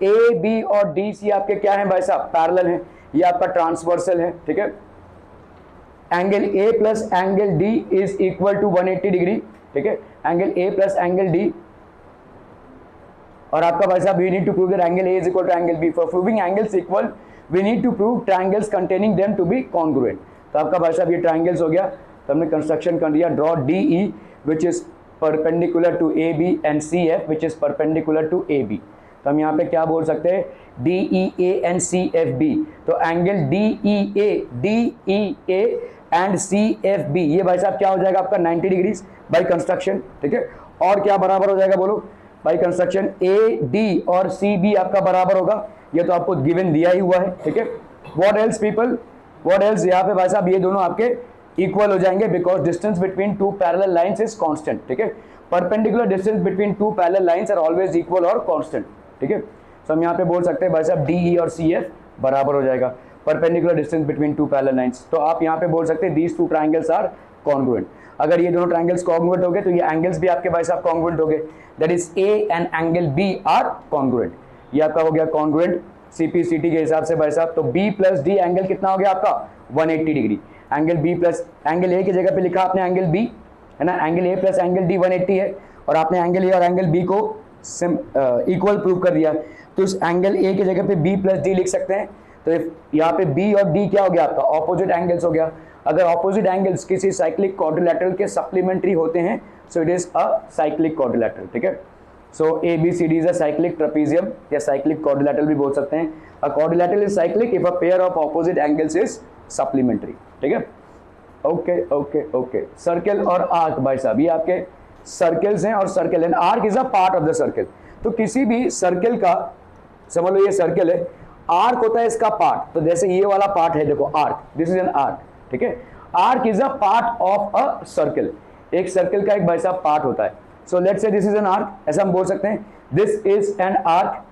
A B और D C आपके क्या है भाई साहब, पैरेलल है, ये आपका ट्रांसवर्सल है, ठीक है। Angle A plus angle D is equal to 180 degree, ठीक है, angle A plus angle D, और आपका भाई साहब we need to prove that angle A is equal to angle B। For proving angles equal we need to prove triangles containing them to be congruent. तो आपका भाई साहब ये triangles हो गया, तो हमने कंस्ट्रक्शन कर दिया, draw DE which is perpendicular to AB and CF which is perpendicular to AB। तो हम यहाँ पे क्या बोल सकते हैं, DEA एंड CFB। तो एंगल DEA एंड CFB ये भाई साहब क्या हो जाएगा आपका 90 डिग्रीज बाई कंस्ट्रक्शन, ठीक है। और क्या बराबर हो जाएगा बोलो, बाई कंस्ट्रक्शन AD और CB आपका बराबर होगा, ये तो आपको गिवन दिया ही हुआ है, ठीक है। What else people, what else, यहाँ पे भाई साहब ये दोनों आपके इक्वल हो जाएंगे because distance between two parallel lines is constant, ठीक है। Perpendicular distance between two parallel lines are always equal और कांस्टेंट, ठीक है। तो हम यहाँ पे बोल सकते हैं भाई साहब DE और CF बराबर हो जाएगा, perpendicular distance between two parallel lines. तो आप यहाँ पे बोल सकते हैं these two triangles are congruent. अगर ये दोनों ट्रायंगल्स कॉन्ग्रुएंट हो गए तो ये एंगल्स भी आपके भाई साहब कॉन्ग्रुएंट हो गए, that is A and angle B are congruent. ये आपका हो गया कॉन्ग्रुएंट CPCT के हिसाब से भाई साहब, तो B प्लस डी एंगल कितना हो गया आपका 180 degree. Angle B plus angle A की जगह पे लिखा आपने एंगल B है ना, angle A plus angle D 180 है, और आपने एंगल A और एंगल B को इक्वल प्रूव कर दिया, तो इस एंगल A की जगह पे B प्लस डी लिख सकते हैं। तो यहाँ पे B और D क्या हो गया आपका ऑपोजिट एंगल्स हो गया। अगर ऑपोजिट एंगल्स किसी साइक्लिक क्वाड्रिलैटरल के सप्लीमेंट्री होते हैं, so it is a cyclic quadrilateral, ठीक है। सो ABCD is a cyclic trapezium या साइक्लिक क्वाड्रिलैटरल भी बोल सकते हैं। A quadrilateral is cyclic if a pair of opposite angles is supplementary, ठीक है। ओके ओके ओके, सर्कल और आर्क भाई साहब, ये आपके सर्कल्स हैं, और circle and arc is a part of the circle. तो किसी भी सर्कल का, समझ लो ये सर्कल है, आर्क होता है इसका पार्ट। तो जैसे ये वाला पार्ट है, देखो arc, this is an arc, ठीक है। Arc is a part of a circle, एक सर्कल का एक भाई साहब पार्ट होता है। सो लेट्स से दिस इज एन आर्क, ऐसा हम बोल सकते हैं दिस इज एन आर्क,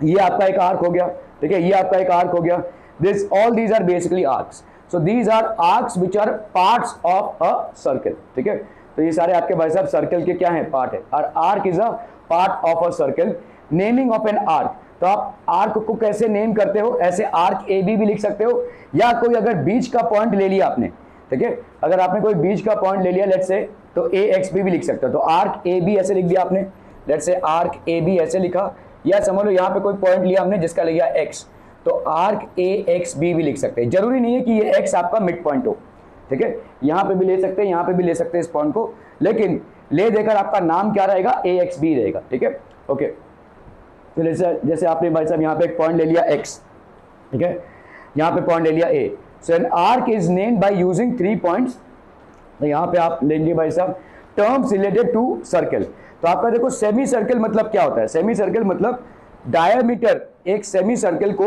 ये आपका एक आर्क हो गया, ठीक है, ये आपका एक आर्क हो गया। This all these are basically arcs, so these are arcs which are parts of a circle, ठीक है। तो ये सारे आपके भाई साहब सर्कल के क्या है, पार्ट है, और arc is a part of a circle. Naming of an arc, तो आप आर्क को कैसे नेम करते हो, ऐसे आर्क AB भी लिख सकते हो, या कोई अगर बीच का पॉइंट ले लिया आपने, ठीक है, अगर आपने कोई बीच का पॉइंट ले लिया लेट्स से, तो AXB भी लिख सकते हो। तो आर्क AB ऐसे लिख दिया आपने, लेट्स से आर्क AB ऐसे लिखा, या समझ लो यहाँ पे कोई पॉइंट लिया हमने जिसका ले गया X, तो आर्क AXB भी लिख सकते हैं। जरूरी नहीं है कि ये X आपका मिड पॉइंट हो, ठीक है, यहाँ पे भी ले सकते हैं, यहाँ पे भी ले सकते हैं इस पॉइंट को, लेकिन ले देकर आपका नाम क्या रहेगा, AXB रहेगा, ठीक है। ओके, तो जैसे आपने भाई साहब यहाँ पे एक पॉइंट ले लिया X, ठीक है, यहाँ पे पॉइंट ले लिया A, so an arc is named by using 3 points. तो यहाँ पे आप लेंगे भाई साहब टर्म्स रिलेटेड टू सर्कल। तो आपका देखो सेमी सर्कल मतलब क्या होता है, सेमी सर्कल मतलब डायमीटर, एक सेमी सर्कल को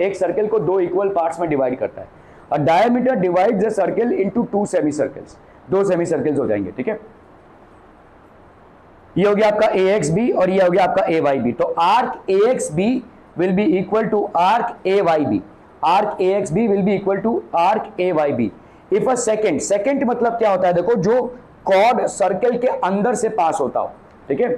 एक सर्कल को दो इक्वल पार्ट्स में डिवाइड करता है, और diameter divide the circle into 2 semi circles, 2 semi circles हो जाएंगे, ठीक है। ये हो गया आपका AXB और ये हो गया आपका AYB। तो arc AXB will be equal to arc AYB, arc AXB will be equal to arc AYB if a second, second मतलब क्या होता है, देखो जो कॉर्ड सर्कल के अंदर से पास होता हो, ठीक है।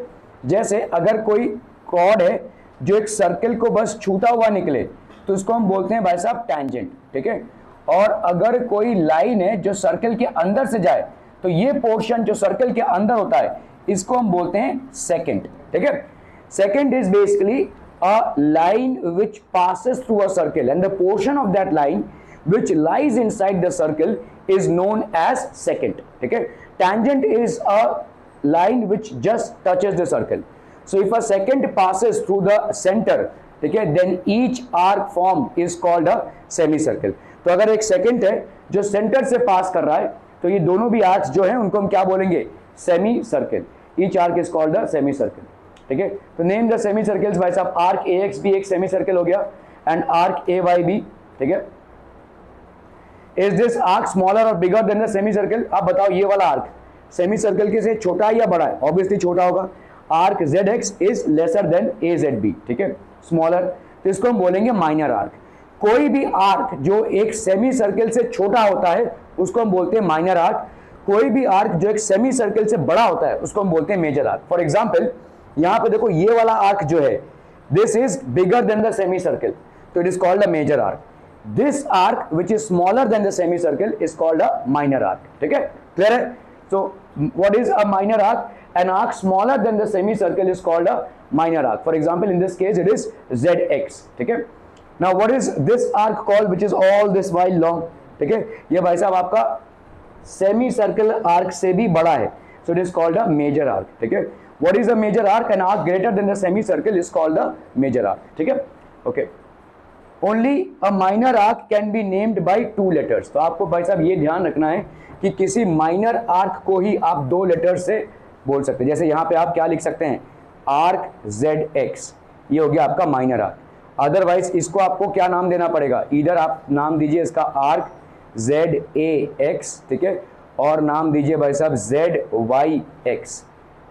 जैसे अगर कोई कॉर्ड है जो एक सर्कल को बस छूता हुआ निकले, तो उसको हम बोलते हैं भाई साहब टैंजेंट, ठीक है। और अगर कोई लाइन है जो सर्कल के अंदर से जाए, तो ये पोर्शन जो सर्कल के अंदर होता है, इसको हम बोलते हैं सेकंड, ठीक है। Second is basically a line which passes through a circle and the portion of that line which lies inside the circle is known as secant, ठीक है। Tangent is a line which just touches the circle. So if a secant passes through the center, ठीक है, then each arc formed is called a semicircle. तो अगर एक second है जो centre से पास कर रहा है, तो ये दोनों भी आर्क्स जो हैं उनको हम क्या बोलेंगे, semi circle. Each arc is called the semi circle, ठीक है। तो नेम द सेमी सर्कल्स भाई साहब, आर्क AXB एक सेमी सर्कल हो गया, एंड आर्क AYB, ठीक है। इज दिस आर्क स्मॉलर और बिगर देन द सेमी सर्कल, आप बताओ ये वाला आर्क सेमी सर्कल के से छोटा है या बड़ा है, ऑब्वियसली छोटा होगा। Arc ZX is lesser than AZB, ठीक है, स्मॉलर, तो इसको हम बोलेंगे माइनर आर्क। कोई भी आर्क जो एक सेमी सर्कल से छोटा होता है उसको हम बोलते हैं माइनर आर्क, कोई भी आर्क जो एक सेमी सर्कल से बड़ा होता है उसको हम बोलते हैं मेजर आर्क। फॉर एग्जांपल यहां पे देखो ये वाला आर्क जो है, this is bigger than the semicircle, तो it is called a major arc. This arc which is smaller than the semicircle is called a minor arc, ठीक है, क्लियर है। So what is a minor arc, an arc smaller than the semicircle is called a minor arc. For example, in this case it is ZX, ठीक है। Now what is this arc called which is all this while long, ठीक है, ये भाई साहब आपका semi circle arc से भी बड़ा है, so it is called a major arc, ठीक है। What is a major arc? An arc greater than the semicircle is called a major arc, ठीक है, okay. Only a minor arc can be named by 2 letters. तो आपको भाई साहब ये ध्यान रखना है कि किसी माइनर आर्क को ही आप 2 लेटर से बोल सकते हैं। जैसे यहाँ पे आप क्या लिख सकते हैं, आर्क ZX, ये हो गया आपका माइनर आर्क। अदरवाइज इसको आपको क्या नाम देना पड़ेगा, इधर आप नाम दीजिए इसका आर्क ZAX, ठीक है, और नाम दीजिए भाई साहब ZYX,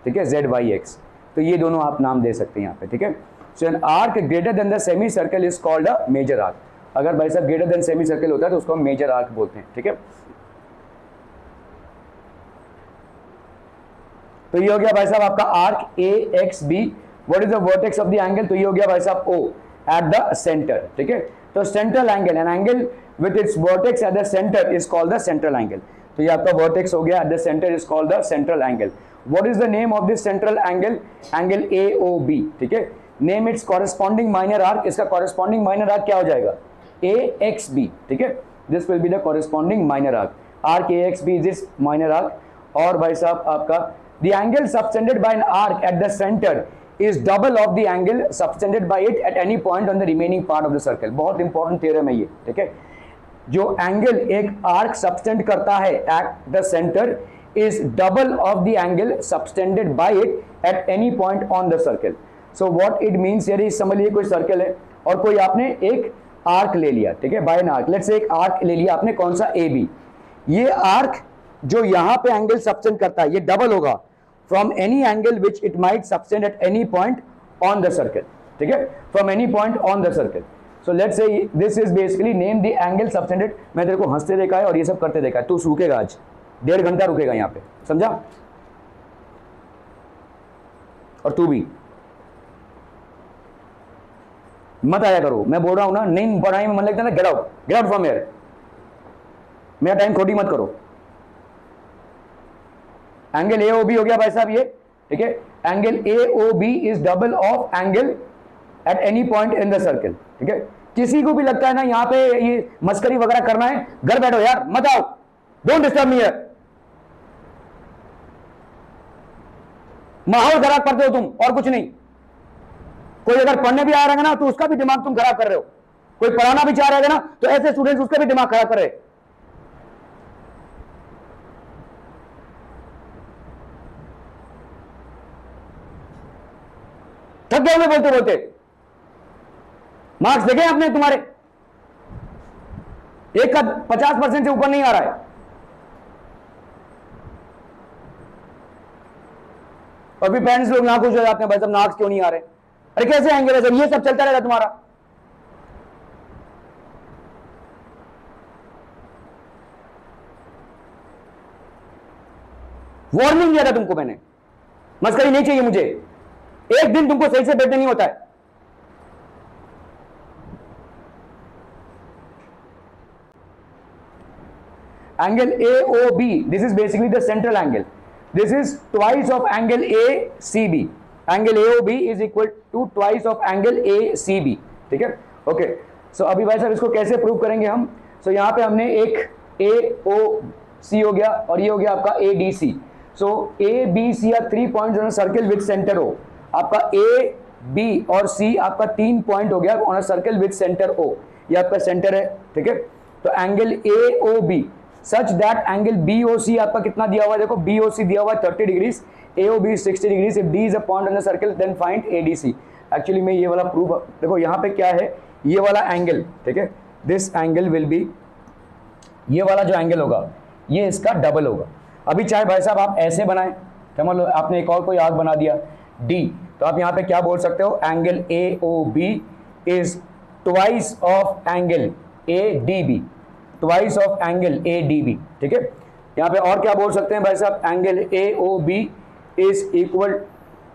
ठीक है, ZYX, तो ये दोनों आप नाम दे सकते हैं यहाँ पे, ठीक है। So an arc greater than the semicircle is called a major arc. अगर भाई साहब ग्रेटर देन सेमी सर्कल होता है तो उसको हम मेजर आर्क बोलते हैं, ठीक है। तो ये हो गया भाई साहब आपका arc AXB। What is the vertex of the angle, तो ये हो गया भाई साहब O। एट द सेंटर, ठीक है। तो central angle, an angle with its vertex at the centre is called the central angle. तो ये आपका वर्टेक्स हो गया, at the centre is called the central angle. What is the name of this central angle? Angle AOB, ठीक है। Name it's corresponding minor arc, इसका corresponding minor arc क्या हो जाएगा? AXB, ठीक है। This will be the corresponding minor arc, arc AXB is this minor arc. और भाई साहब आपका the angle subtended bye an arc at the centre is double of the angle subtended by it at any point on the remaining part of the circle। बहुत important theorem है ये, ठीक है। जो एंगल एक आर्क सबटेंड करता है at the centre is double of the angle subtended by it at any point on the circle। so what it means here is, समझ लीजिए कोई सर्कल है और कोई आपने एक आर्क ले लिया, ठीक है, bye an arc. Let's say एक आर्क ले लिया आपने, कौन सा? AB। ये आर्क जो यहां पे एंगल सबटेंड करता है ये डबल होगा from any angle which it might subtend at any point on the circle, ठीक है, from any point on the circle। so let's say this is basically name the angle subtended। मैं तेरे को हंसते देखा है और ये सब करते देखा है, तू रुकेगा आज 1.5 घंटा रुकेगा यहाँ पे, समझा? और तू भी मत आया करो, मैं बोल रहा हूं ना, नहीं पढ़ाई में मन लगता है ना, गेट आउट फ्रॉम हियर, मेरा टाइम खोटी मत करो। एंगल AOB हो गया भाई साहब ये, ठीक है। Angle AOB is double of angle at any point in the circle, ठीक है। किसी को भी लगता है ना यहाँ पे ये मस्करी वगैरह करना है, घर बैठो यार, मत आओ, डोंट डिस्टर्ब मी हियर। माहौल खराब करते हो तुम और कुछ नहीं। कोई अगर पढ़ने भी आ रहा है ना तो उसका भी दिमाग तुम खराब कर रहे हो, कोई पढ़ाना भी चाह रहा है ना तो ऐसे स्टूडेंट्स उसका भी दिमाग खराब कर रहे हैं। थक गए हुए बोलते बोलते। मार्क्स देखे आपने तुम्हारे, एक का 50% से ऊपर नहीं आ रहा है। और भी पेरेंट्स लोग ना खुश हो जाते हैं, भाई साहब मार्क्स क्यों नहीं आ रहे? अरे कैसे आएंगे वैसे? ये सब चलता रहेगा तुम्हारा। वार्निंग दिया था तुमको मैंने, मस्करी नहीं चाहिए मुझे। एक दिन तुमको सही से बैठने नहीं होता है। Angle AOB, this is basically the central angle, this is twice of angle ACB। Angle AOB is equal to twice of angle ACB, ठीक है, ओके। सो अभी भाई साहब इसको कैसे प्रूव करेंगे हम? सो यहां पे हमने एक AOC हो गया और ये हो गया आपका ADC। So ABC are 3 points on a circle with centre O। आपका A, B और C आपका 3 पॉइंट हो गया on a circle with centre O। ये आपका सेंटर है, ठीक है। तो angle AOB such that angle BOC आपका कितना दिया हुआ है? देखो BOC दिया हुआ है 30 degrees, AOB 60 degrees. If D is a point on the circle then find ADC। Actually मैं ये वाला प्रूफ, देखो यहाँ पे क्या है, ये वाला एंगल, ठीक है, दिस एंगल विल बी, ये वाला जो एंगल होगा ये इसका डबल होगा। अभी चाहे भाई साहब आप ऐसे बनाएं, समझ लो आपने एक और कोई आर्क बना दिया D, तो आप यहाँ पे क्या बोल सकते हो? Angle AOB is twice of angle ADB, twice of angle ADB, ठीक है। यहाँ पे और क्या बोल सकते हैं भाई साहब? Angle AOB is equal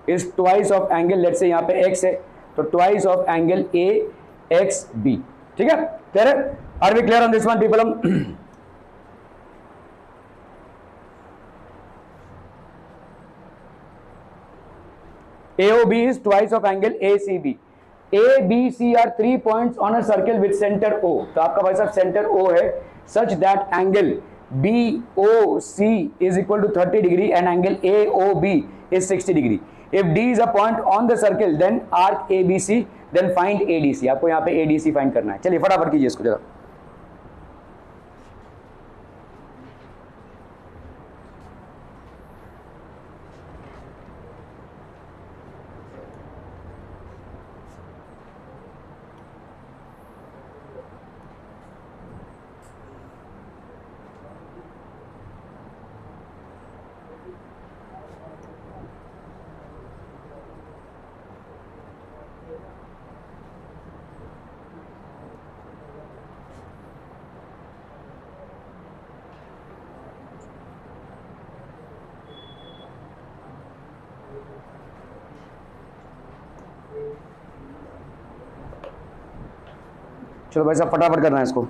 is twice of angle, let's say यहाँ पे X है तो ट्वाइस ऑफ एंगल AXB, ठीक है। Clear? Are we clear on this one people? AOB is twice of angle ACB। ABC are 3 points on a circle with center O। तो आपका भाई साहब सेंटर O है, such that angle BOC is equal to 30 degree and angle AOB is 60 degree। If D is a point on the circle then arc ABC, then find ADC। आपको यहाँ पे ADC find करना है। चलिए फटाफट कीजिए इसको जरा। चलो भाई साहब फटाफट करना है इसको।